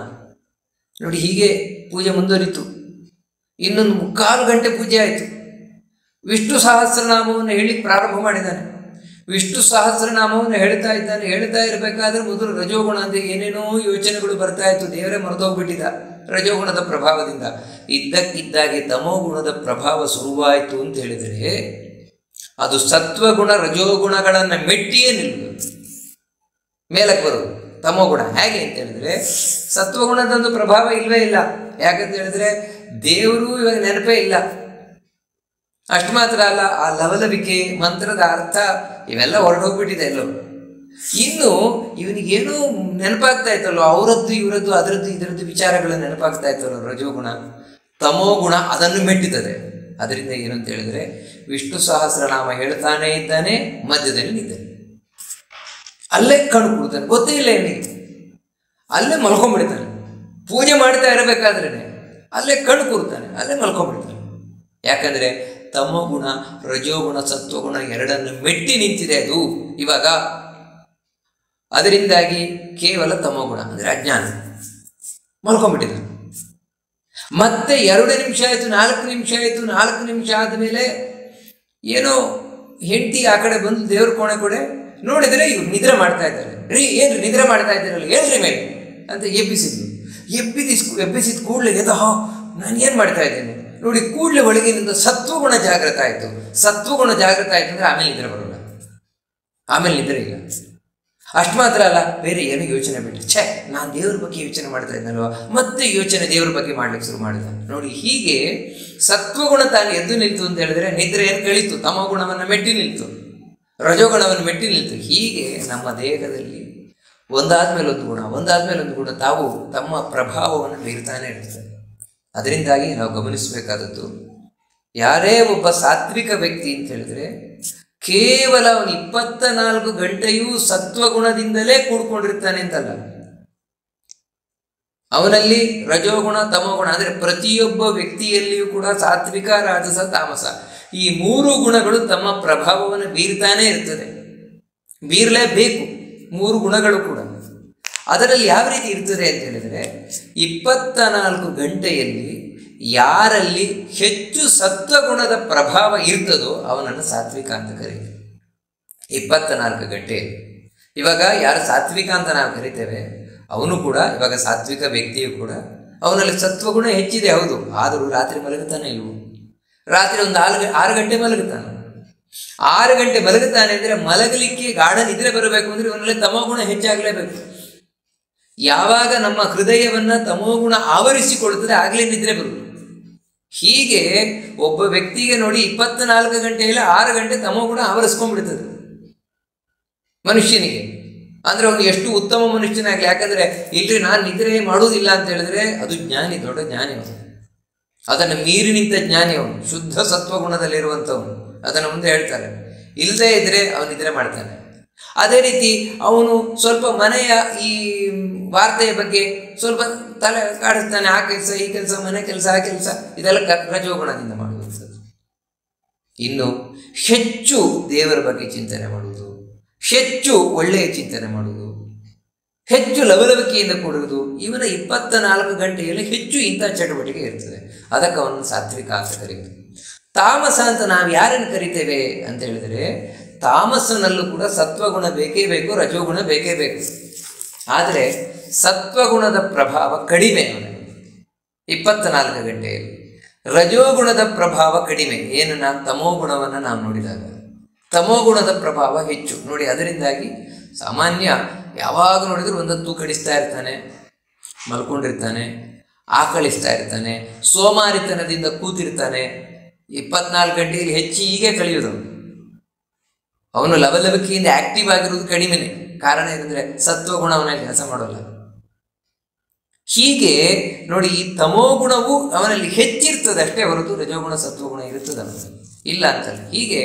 ನೋಡಿ, ಹೀಗೆ ಪೂಜೆ ಮುಂದುವರಿತು. ಇನ್ನೊಂದು 3/4 ಗಂಟೆ ಪೂಜೆ ಆಯಿತು. ವಿಷ್ಣು ಸಹಸ್ರನಾಮವನ್ನು ಹೇಳಿ ಪ್ರಾರಂಭ ಮಾಡಿದ್ದಾನೆ. ವಿಷ್ಣು ಸಹಸ್ರನಾಮವನ್ನು ಹೇಳ್ತಾ ಇದ್ದಾನೆ. ಹೇಳ್ತಾ ಇರಬೇಕಾದ್ರೆ ಮೊದಲು ರಜೋಗುಣ ಅಂತ ಏನೇನೋ ಯೋಚನೆಗಳು ಬರ್ತಾ ಇತ್ತು. ದೇವರೇ ಮರೆದೋಗ್ಬಿಟ್ಟಿದ್ದ ರಜೋಗುಣದ ಪ್ರಭಾವದಿಂದ. ಇದ್ದಕ್ಕಿದ್ದಾಗೆ ತಮೋಗುಣದ ಪ್ರಭಾವ ಶುರುವಾಯಿತು ಅಂತ ಹೇಳಿದರೆ ಅದು ಸತ್ವಗುಣ ರಜೋಗುಣಗಳನ್ನು ಮೆಟ್ಟಿಯೇ ನಿಲ್ಲುವುದು, ಮೇಲಕ್ಕೆ ಬರುವುದು. ತಮೋಗುಣ ಹೇಗೆ ಅಂತ ಹೇಳಿದ್ರೆ ಸತ್ವಗುಣದೊಂದು ಪ್ರಭಾವ ಇಲ್ಲವೇ ಇಲ್ಲ. ಯಾಕಂತ ಹೇಳಿದ್ರೆ ದೇವರು ಇವಾಗ ನೆನಪೇ ಇಲ್ಲ. ಅಷ್ಟು ಮಾತ್ರ ಅಲ್ಲ, ಆ ಲವಲವಿಕೆ, ಮಂತ್ರದ ಅರ್ಥ ಇವೆಲ್ಲ ಹೊರಟೋಗ್ಬಿಟ್ಟಿದೆ ಎಲ್ಲೋ. ಇನ್ನು ಇವನಿಗೇನೋ ನೆನಪಾಗ್ತಾ ಇತ್ತಲ್ಲೋ, ಅವರದ್ದು ಇವರದ್ದು ಅದರದ್ದು ಇದರದ್ದು ವಿಚಾರಗಳು ನೆನಪಾಗ್ತಾ ಇತ್ತಲ್ಲೋ ರಜೋಗುಣ. ತಮೋಗುಣ ಅದನ್ನು ಮೆಟ್ಟಿತ್ತದೆ. ಅದರಿಂದ ಏನು ಅಂತ ಹೇಳಿದ್ರೆ ವಿಷ್ಣು ಸಹಸ್ರನಾಮ ಹೇಳ್ತಾನೇ ಇದ್ದಾನೆ, ಮಧ್ಯದಲ್ಲಿ ನಿಂತಾನೆ, ಅಲ್ಲೇ ಕಣ್ಣು ಕೊಡ್ತಾನೆ, ಗೊತ್ತೇ ಇಲ್ಲ ಇವನಿಗೆ. ಅಲ್ಲೇ ಮಲ್ಕೊಂಡ್ಬಿಡ್ತಾನೆ. ಪೂಜೆ ಮಾಡ್ತಾ ಇರಬೇಕಾದ್ರೇ ಅಲ್ಲೇ ಕಣ್ಣು ಕೂರ್ತಾನೆ, ಅಲ್ಲೇ ಮಲ್ಕೊಂಡ್ಬಿಡ್ತಾನೆ. ಯಾಕಂದರೆ ತಮೋಗುಣ ರಜೋಗುಣ ಸತ್ವಗುಣ ಎರಡನ್ನು ಮೆಟ್ಟಿ ನಿಂತಿದೆ ಅದು ಇವಾಗ. ಅದರಿಂದಾಗಿ ಕೇವಲ ತಮೋಗುಣ ಅಂದರೆ ಅಜ್ಞಾನ ಮಲ್ಕೊಂಡ್ಬಿಟ್ಟಿದ್ದಾನೆ. ಮತ್ತೆ 2 ನಿಮಿಷ ಆಯಿತು, 4 ನಿಮಿಷ ಆಯಿತು. 4 ನಿಮಿಷ ಆದಮೇಲೆ ಏನೋ ಹೆಂಡತಿ ಆ ಕಡೆ ಬಂದು ದೇವ್ರ ಕೋಣೆ ಕೊಡೆ ನೋಡಿದರೆ ಇವ್ರು ನಿದ್ರೆ ಮಾಡ್ತಾ ಇದ್ದಾರೆ. ಏನ್ರಿ ನಿದ್ರೆ ಮಾಡ್ತಾ ಇದ್ದಾರಲ್ಲ, ಹೇಳ್ರಿ ಮೇಲೆ ಅಂತ ಎಬ್ಬಿಸಿದ್ರು. ಎಬ್ಬಿಸಿದ ಕೂಡಲೇ ನಾನು ಏನು ಮಾಡ್ತಾ ಇದ್ದೇನೆ ನೋಡಿ. ಕೂಡಲೇ ಒಳಗಿನಿಂದ ಸತ್ವಗುಣ ಜಾಗೃತ ಆಯಿತು. ಸತ್ವಗುಣ ಜಾಗೃತ ಆಯಿತು ಅಂದರೆ ಆಮೇಲೆ ನಿದ್ರೆ ಬರೋಲ್ಲ, ಆಮೇಲೆ ನಿದ್ರೆ ಇಲ್ಲ. ಅಷ್ಟು ಮಾತ್ರ ಅಲ್ಲ, ಬೇರೆ ಏನೋ ಯೋಚನೆ ಬಿಟ್ಟು ನಾನು ದೇವ್ರ ಬಗ್ಗೆ ಯೋಚನೆ ಮಾಡ್ತಾ ಇದ್ದಲ್ವ, ಮತ್ತೆ ಯೋಚನೆ ದೇವ್ರ ಬಗ್ಗೆ ಮಾಡ್ಲಿಕ್ಕೆ ಶುರು ಮಾಡಿದ ನೋಡಿ. ಹೀಗೆ ಸತ್ವಗುಣ ತಾನು ಎದ್ದು ನಿಲ್ತು ಅಂತ ಹೇಳಿದ್ರೆ ನಿದ್ರೆ ಏನು ಕಳೀತು, ತಮೋಗುಣವನ್ನು ಮೆಟ್ಟಿ ನಿಲ್ತು, ರಜೋಗುಣವನ್ನು ಮೆಟ್ಟಿ ನಿಲ್ತು. ಹೀಗೆ ನಮ್ಮ ದೇಹದಲ್ಲಿ ಒಂದಾದ್ಮೇಲೆ ಒಂದು ಗುಣ, ಒಂದಾದ್ಮೇಲೆ ಒಂದು ಗುಣ ತಾವು ತಮ್ಮ ಪ್ರಭಾವವನ್ನು ಬೀರ್ತಾನೆ ಇರ್ತದೆ. ಅದರಿಂದಾಗಿ ನಾವು ಗಮನಿಸಬೇಕಾದದ್ದು, ಯಾರೇ ಒಬ್ಬ ಸಾತ್ವಿಕ ವ್ಯಕ್ತಿ ಅಂತ ಹೇಳಿದ್ರೆ ಕೇವಲ ಅವನು 24 ಗಂಟೆಯೂ ಸತ್ವಗುಣದಿಂದಲೇ ಕೂಡ್ಕೊಂಡಿರ್ತಾನೆ ಅಂತಲ್ಲ. ಅವನಲ್ಲಿ ರಜೋಗುಣ ತಮೋಗುಣ ಅಂದರೆ ಪ್ರತಿಯೊಬ್ಬ ವ್ಯಕ್ತಿಯಲ್ಲಿಯೂ ಕೂಡ ಸಾತ್ವಿಕ ರಾಜಸ ತಾಮಸ ಈ 3 ಗುಣಗಳು ತಮ್ಮ ಪ್ರಭಾವವನ್ನು ಬೀರ್ತಾನೆ ಇರ್ತದೆ. ಬೀರಲೇಬೇಕು 3 ಗುಣಗಳು ಕೂಡ. ಅದರಲ್ಲಿ ಯಾವ ರೀತಿ ಇರ್ತದೆ ಅಂತ ಹೇಳಿದರೆ 24 ಗಂಟೆಯಲ್ಲಿ ಯಾರಲ್ಲಿ ಹೆಚ್ಚು ಸತ್ವಗುಣದ ಪ್ರಭಾವ ಇರ್ತದೋ ಅವನನ್ನು ಸಾತ್ವಿಕ ಅಂತ ಕರೀತೀವಿ. 24 ಗಂಟೆ ಇವಾಗ ಯಾರು ಸಾತ್ವಿಕ ಅಂತ ನಾವು ಕರಿತೇವೆ ಅವನು ಕೂಡ ಇವಾಗ ಸಾತ್ವಿಕ ವ್ಯಕ್ತಿಯು ಕೂಡ ಅವನಲ್ಲಿ ಸತ್ವಗುಣ ಹೆಚ್ಚಿದೆ, ಹೌದು. ಆದರೂ ರಾತ್ರಿ ಮಲಗುತ್ತಾನೆ ಇಲ್ವೋ? ರಾತ್ರಿ ಒಂದು 6 ಗಂಟೆ ಮಲಗುತ್ತಾನೆ. 6 ಗಂಟೆ ಮಲಗುತ್ತಾನೆ ಅಂದರೆ ಮಲಗಲಿಕ್ಕೆ ಗಾಢ ನಿದ್ರೆ ಬರಬೇಕು ಅಂದರೆ ಇವನಲ್ಲಿ ತಮೋಗುಣ ಹೆಚ್ಚಾಗಲೇಬೇಕು. ಯಾವಾಗ ನಮ್ಮ ಹೃದಯವನ್ನು ತಮೋಗುಣ ಆವರಿಸಿಕೊಳ್ಳುತ್ತದೆ ಆಗಲೇ ನಿದ್ರೆ ಬರುವುದು. ಹೀಗೆ ಒಬ್ಬ ವ್ಯಕ್ತಿಗೆ ನೋಡಿ 24 ಗಂಟೆಯಲ್ಲಿ 6 ಗಂಟೆ ತಮೋಗುಣ ಆವರಿಸ್ಕೊಂಡ್ಬಿಡ್ತದೆ ಮನುಷ್ಯನಿಗೆ. ಅಂದರೆ ಅವನು ಎಷ್ಟು ಉತ್ತಮ ಮನುಷ್ಯನಾಗಲಿ. ಯಾಕಂದರೆ ಇಲ್ರಿ ನಾನು ನಿದ್ರೆ ಮಾಡುವುದಿಲ್ಲ ಅಂತ ಹೇಳಿದ್ರೆ ಅದು ಜ್ಞಾನಿ, ದೊಡ್ಡ ಜ್ಞಾನಿ ಅವನು. ಅದನ್ನು ಮೀರಿ ನಿಂತ ಜ್ಞಾನಿ ಅವನು, ಶುದ್ಧ ಸತ್ವಗುಣದಲ್ಲಿರುವಂಥವನು. ಅದನ್ನು ಮುಂದೆ ಹೇಳ್ತಾರೆ. ಇಲ್ಲದೇ ಇದ್ದರೆ ಅವನು ನಿದ್ರೆ ಮಾಡ್ತಾನೆ. ಅದೇ ರೀತಿ ಅವನು ಸ್ವಲ್ಪ ಮನೆಯ ಈ ವಾರ್ತೆಯ ಬಗ್ಗೆ ಸ್ವಲ್ಪ ತಲೆ ಕಾಡಿಸ್ತಾನೆ. ಆ ಕೆಲಸ ಈ ಕೆಲಸ, ಮನೆ ಕೆಲಸ ಆ ಕೆಲಸ, ಇದೆಲ್ಲ ರಜೋಗುಣದಿಂದ ಮಾಡುವಂಥದ್ದು. ಇನ್ನು ಹೆಚ್ಚು ದೇವರ ಬಗ್ಗೆ ಚಿಂತನೆ ಮಾಡುವುದು, ಹೆಚ್ಚು ಒಳ್ಳೆಯ ಚಿಂತನೆ ಮಾಡುವುದು, ಹೆಚ್ಚು ಲವಲವಿಕೆಯಿಂದ ಕೂಡುವುದು, ಇವನ 24 ಗಂಟೆಯಲ್ಲಿ ಹೆಚ್ಚು ಇಂಥ ಚಟುವಟಿಕೆ ಇರ್ತದೆ. ಅದಕ್ಕೆ ಅವನು ಸಾತ್ವಿಕ ಅಂತ ಕರೀತೀವಿ. ತಾಮಸ ಅಂತ ನಾವು ಯಾರನ್ನು ಕರಿತೇವೆ ಅಂತ ಹೇಳಿದರೆ ತಾಮಸನಲ್ಲೂ ಕೂಡ ಸತ್ವಗುಣ ಬೇಕೇ ಬೇಕು, ರಜೋಗುಣ ಬೇಕೇ ಬೇಕು. ಆದರೆ ಸತ್ವಗುಣದ ಪ್ರಭಾವ ಕಡಿಮೆ ಅವನಿಗೆ 24 ಗಂಟೆಯಲ್ಲಿ. ರಜೋಗುಣದ ಪ್ರಭಾವ ಕಡಿಮೆ. ಏನು ನಾವು ತಮೋಗುಣವನ್ನು ನಾವು ನೋಡಿದಾಗ ತಮೋಗುಣದ ಪ್ರಭಾವ ಹೆಚ್ಚು ನೋಡಿ. ಅದರಿಂದಾಗಿ ಸಾಮಾನ್ಯ ಯಾವಾಗ ನೋಡಿದರೂ ಒಂದತ್ತು ಕಡಿಸ್ತಾ ಇರ್ತಾನೆ, ಮಲ್ಕೊಂಡಿರ್ತಾನೆ, ಆಕಳಿಸ್ತಾ ಇರ್ತಾನೆ, ಸೋಮಾರಿತನದಿಂದ ಕೂತಿರ್ತಾನೆ, 24 ಗಂಟೆಯಲ್ಲಿ ಹೆಚ್ಚು ಹೀಗೆ ಕಳೆಯೋದು. ಅವನು ಲವಲವಿಕೆಯಿಂದ ಆಕ್ಟಿವ್ ಆಗಿರೋದು ಕಡಿಮೆನೆ. ಕಾರಣ ಏನಂದರೆ ಸತ್ವಗುಣ ಅವನಲ್ಲಿ ಕೆಲಸ ಮಾಡೋಲ್ಲ. ಹೀಗೆ ನೋಡಿ, ಈ ತಮೋಗುಣವು ಅವನಲ್ಲಿ ಹೆಚ್ಚಿರ್ತದೆ ಅಷ್ಟೇ ಹೊರತು ರಜೋಗುಣ ಸತ್ವಗುಣ ಇರ್ತದೆ ಅವನಲ್ಲಿ ಇಲ್ಲ ಅಂತಲ್ಲ. ಹೀಗೆ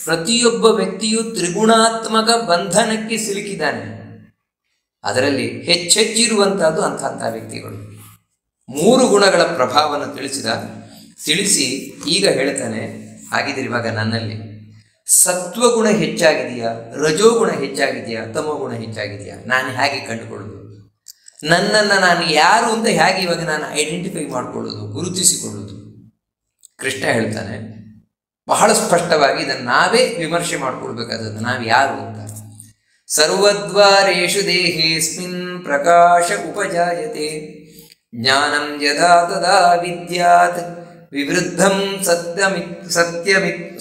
ಪ್ರತಿಯೊಬ್ಬ ವ್ಯಕ್ತಿಯು ತ್ರಿಗುಣಾತ್ಮಕ ಬಂಧನಕ್ಕೆ ಸಿಲುಕಿದ್ದಾನೆ. ಅದರಲ್ಲಿ ಹೆಚ್ಚೆಚ್ಚಿರುವಂತಹದ್ದು ಅಂಥ ವ್ಯಕ್ತಿಗಳು. 3 ಗುಣಗಳ ಪ್ರಭಾವವನ್ನು ತಿಳಿಸಿ ಈಗ ಹೇಳ್ತಾನೆ, ಹಾಗಿದ್ರೆ ಇವಾಗ ನನ್ನಲ್ಲಿ ಸತ್ವಗುಣ ಹೆಚ್ಚಾಗಿದೆಯಾ, ರಜೋಗುಣ ಹೆಚ್ಚಾಗಿದೆಯಾ, ತಮೋಗುಣ ಹೆಚ್ಚಾಗಿದೆಯಾ, ನಾನು ಹೇಗೆ ಕಂಡುಕೊಳ್ಳೋದು, ನನ್ನನ್ನು ನಾನು ಯಾರು ಅಂತ ಹೇಗೆ ಇವಾಗ ನಾನು ಐಡೆಂಟಿಫೈ ಮಾಡಿಕೊಳ್ಳೋದು, ಗುರುತಿಸಿಕೊಳ್ಳೋದು? ಕೃಷ್ಣ ಹೇಳ್ತಾನೆ ಬಹಳ ಸ್ಪಷ್ಟವಾಗಿ, ಇದನ್ನು ನಾವೇ ವಿಮರ್ಶೆ ಮಾಡಿಕೊಳ್ಬೇಕಾದದ್ದು, ನಾವು ಯಾರು ಅಂತ. ಸರ್ವದ್ವಾರೇಷು ದೇಹೇಸ್ಮಿನ್ ಪ್ರಕಾಶ ಉಪಜಾಯತೆ ಜ್ಞಾನಂ ಯದಾ ತದಾ ವಿದ್ಯಾತ್ ವಿವೃದ್ಧಂ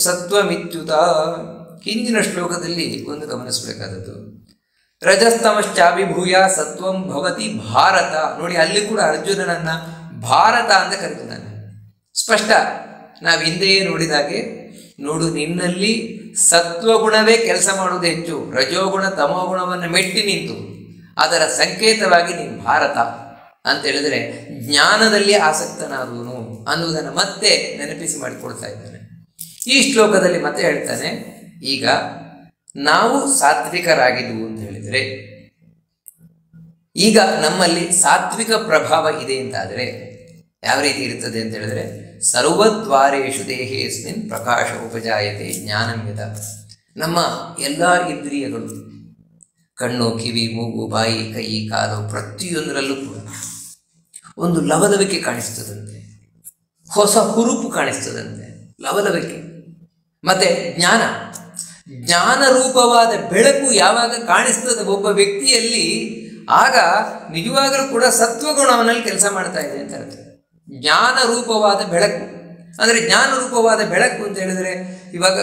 ಸತ್ವಮಿತ್ಯುತ. ಹಿಂದಿನ ಶ್ಲೋಕದಲ್ಲಿ ಒಂದು ಗಮನಿಸಬೇಕಾದದ್ದು, ರಜಸ್ತಮಶ್ಚಾಭಿಭೂಯ ಸತ್ವಂ ಭವತಿ ಭಾರತ. ನೋಡಿ, ಅಲ್ಲಿ ಕೂಡ ಅರ್ಜುನನನ್ನ ಭಾರತ ಅಂತ ಕರೀತಿದ್ದಾನೆ. ಸ್ಪಷ್ಟ. ನಾವು ಹಿಂದೆಯೇ ನೋಡಿದಾಗೆ, ನೋಡು ನಿನ್ನಲ್ಲಿ ಸತ್ವಗುಣವೇ ಕೆಲಸ ಮಾಡುವುದು ಹೆಚ್ಚು, ರಜೋಗುಣ ತಮೋಗುಣವನ್ನು ಮೆಟ್ಟಿ ನಿಂತು ಅದರ ಸಂಕೇತವಾಗಿ ನೀನು ಭಾರತ ಅಂತ ಹೇಳಿದ್ರೆ ಜ್ಞಾನದಲ್ಲಿ ಆಸಕ್ತನಾದವನು ಅನ್ನುವುದನ್ನು ಮತ್ತೆ ನೆನಪಿಸಿ ಮಾಡಿಕೊಡ್ತಾ ಇದ್ದಾನೆ. ಈ ಶ್ಲೋಕದಲ್ಲಿ ಮತ್ತೆ ಹೇಳ್ತಾನೆ, ಈಗ ನಾವು ಸಾತ್ವಿಕರಾಗಿದ್ವು ಅಂತ ಹೇಳಿದರೆ, ಈಗ ನಮ್ಮಲ್ಲಿ ಸಾತ್ವಿಕ ಪ್ರಭಾವ ಇದೆ ಅಂತಾದರೆ ಯಾವ ರೀತಿ ಇರುತ್ತದೆ ಅಂತ ಹೇಳಿದ್ರೆ, ಸರ್ವದ್ವಾರೇಷು ದೇಹೇಸ್ಮಿನ್ ಪ್ರಕಾಶ ಉಪಜಾಯತೆ ಜ್ಞಾನಂ ಯದಾ. ನಮ್ಮ ಎಲ್ಲ ಇಂದ್ರಿಯಗಳು, ಕಣ್ಣು, ಕಿವಿ, ಮೂಗು, ಬಾಯಿ, ಕೈ, ಕಾಲು, ಪ್ರತಿಯೊಂದರಲ್ಲೂ ಕೂಡ ಒಂದು ಲವಲವಿಕೆ ಕಾಣಿಸ್ತದಂತೆ, ಹೊಸ ಹುರುಪು ಕಾಣಿಸ್ತದಂತೆ, ಲವಲವಿಕೆ. ಮತ್ತೆ ಜ್ಞಾನ ರೂಪವಾದ ಬೆಳಕು ಯಾವಾಗ ಕಾಣಿಸ್ತದೆ ಒಬ್ಬ ವ್ಯಕ್ತಿಯಲ್ಲಿ, ಆಗ ನಿಜವಾಗಲೂ ಕೂಡ ಸತ್ವಗುಣವನ್ನಲ್ಲಿ ಕೆಲಸ ಮಾಡ್ತಾ ಇದೆ ಅಂತ ಅರ್ಥ. ಜ್ಞಾನ ರೂಪವಾದ ಬೆಳಕು ಅಂದರೆ, ಜ್ಞಾನ ರೂಪವಾದ ಬೆಳಕು ಅಂತ ಹೇಳಿದರೆ, ಇವಾಗ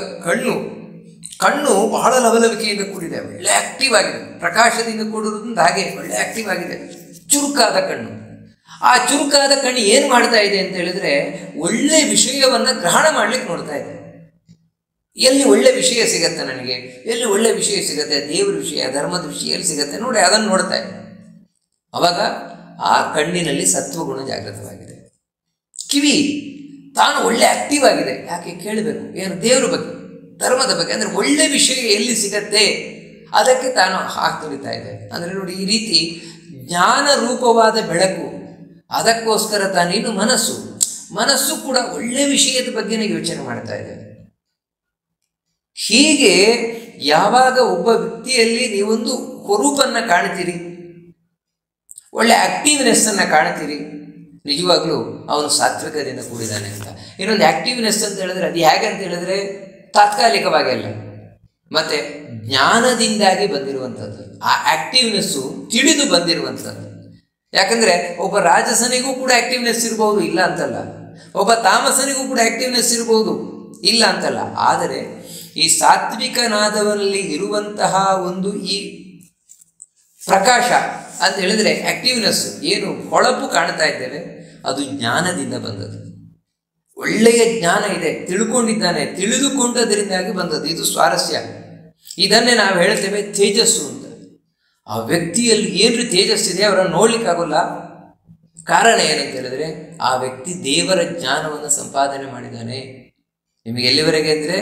ಕಣ್ಣು ಬಹಳ ಲವಲವಿಕೆಯಿಂದ ಕೂಡಿದೆ, ಒಳ್ಳೆ ಆಕ್ಟಿವ್ ಆಗಿದೆ, ಪ್ರಕಾಶದಿಂದ ಕೂಡಿರೋದ್ರಿಂದ ಹಾಗೆ ಒಳ್ಳೆ ಆಕ್ಟಿವ್ ಆಗಿದೆ, ಚುರುಕಾದ ಕಣ್ಣು. ಆ ಚುರುಕಾದ ಕಣ್ಣು ಏನು ಮಾಡ್ತಾ ಇದೆ ಅಂತ ಹೇಳಿದ್ರೆ, ಒಳ್ಳೆ ವಿಷಯವನ್ನು ಗ್ರಹಣ ಮಾಡ್ಲಿಕ್ಕೆ ನೋಡ್ತಾ ಇದೆ. ಎಲ್ಲಿ ಒಳ್ಳೆ ವಿಷಯ ಸಿಗತ್ತೆ ನನಗೆ, ಎಲ್ಲಿ ಒಳ್ಳೆ ವಿಷಯ ಸಿಗತ್ತೆ, ದೇವರ ವಿಷಯ, ಧರ್ಮದ ವಿಷಯ ಎಲ್ಲಿ ಸಿಗತ್ತೆ ನೋಡಿ, ಅದನ್ನು ನೋಡ್ತಾ ಇದೆ. ಅವಾಗ ಆ ಕಣ್ಣಿನಲ್ಲಿ ಸತ್ವಗುಣ ಜಾಗೃತವಾಗಿದೆ. ಕಿವಿ ತಾನು ಒಳ್ಳೆ ಆಕ್ಟಿವ್ ಆಗಿದೆ, ಯಾಕೆ ಕೇಳಬೇಕು, ಏನು ದೇವರ ಬಗ್ಗೆ, ಧರ್ಮದ ಬಗ್ಗೆ, ಅಂದರೆ ಒಳ್ಳೆ ವಿಷಯ ಎಲ್ಲಿ ಸಿಗತ್ತೆ ಅದಕ್ಕೆ ತಾನು ಹಾಕ್ತೊಳಿತಾ ಇದೆ. ಅಂದರೆ ನೋಡಿ, ಈ ರೀತಿ ಜ್ಞಾನ ರೂಪವಾದ ಬೆಳಕು, ಅದಕ್ಕೋಸ್ಕರ ತಾನೇನು ಮನಸ್ಸು ಕೂಡ ಒಳ್ಳೆ ವಿಷಯದ ಬಗ್ಗೆನೇ ಯೋಚನೆ ಮಾಡ್ತಾ ಇದೆ. ಹೀಗೆ ಯಾವಾಗ ಒಬ್ಬ ವ್ಯಕ್ತಿಯಲ್ಲಿ ನೀವೊಂದು ಹುರುಪನ್ನು ಕಾಣ್ತೀರಿ, ಒಳ್ಳೆ ಆಕ್ಟಿವ್ನೆಸ್ ಅನ್ನು ಕಾಣ್ತೀರಿ, ನಿಜವಾಗ್ಲೂ ಅವನು ಸಾತ್ವಿಕದಿಂದ ಕೂಡಿದ್ದಾನೆ ಅಂತ. ಇನ್ನೊಂದು ಆಕ್ಟಿವ್ನೆಸ್ ಅಂತ ಹೇಳಿದ್ರೆ ಅದು ಹೇಗೆ ಅಂತ ಹೇಳಿದ್ರೆ ತಾತ್ಕಾಲಿಕವಾಗಿ ಅಲ್ಲ, ಮತ್ತೆ ಜ್ಞಾನದಿಂದಾಗಿ ಬಂದಿರುವಂಥದ್ದು. ಆ ಆಕ್ಟಿವ್ನೆಸ್ಸು ತಿಳಿದು ಬಂದಿರುವಂಥದ್ದು. ಯಾಕಂದರೆ ಒಬ್ಬ ರಾಜಸನಿಗೂ ಕೂಡ ಆಕ್ಟಿವ್ನೆಸ್ ಇರಬಹುದು, ಇಲ್ಲ ಅಂತಲ್ಲ. ಒಬ್ಬ ತಾಮಸನಿಗೂ ಕೂಡ ಆಕ್ಟಿವ್ನೆಸ್ ಇರಬಹುದು, ಇಲ್ಲ ಅಂತಲ್ಲ. ಆದರೆ ಈ ಸಾತ್ವಿಕನಾದವನಲ್ಲಿ ಇರುವಂತಹ ಒಂದು ಈ ಪ್ರಕಾಶ ಅಂತ ಹೇಳಿದ್ರೆ, ಆಕ್ಟಿವ್ನೆಸ್ ಏನು ಹೊಳಪು ಕಾಣ್ತಾ ಇದ್ದೇವೆ, ಅದು ಜ್ಞಾನದಿಂದ ಬಂದದ್ದು. ಒಳ್ಳೆಯ ಜ್ಞಾನ ಇದೆ, ತಿಳ್ಕೊಂಡಿದ್ದಾನೆ, ತಿಳಿದುಕೊಂಡದರಿಂದಾಗಿ ಬಂದದ್ದು. ಇದು ಸ್ವಾರಸ್ಯ. ಇದನ್ನೇ ನಾವು ಹೇಳ್ತೇವೆ ತೇಜಸ್ಸು ಅಂತ. ಆ ವ್ಯಕ್ತಿಯಲ್ಲಿ ಏನು ತೇಜಸ್ಸಿದೆ ಅವರನ್ನು ನೋಡ್ಲಿಕ್ಕಾಗೋಲ್ಲ. ಕಾರಣ ಏನಂತ ಹೇಳಿದ್ರೆ, ಆ ವ್ಯಕ್ತಿ ದೇವರ ಜ್ಞಾನವನ್ನು ಸಂಪಾದನೆ ಮಾಡಿದ್ದಾನೆ. ನಿಮಗೆ ಎಲ್ಲಿವರೆಗೆ ಅಂದರೆ,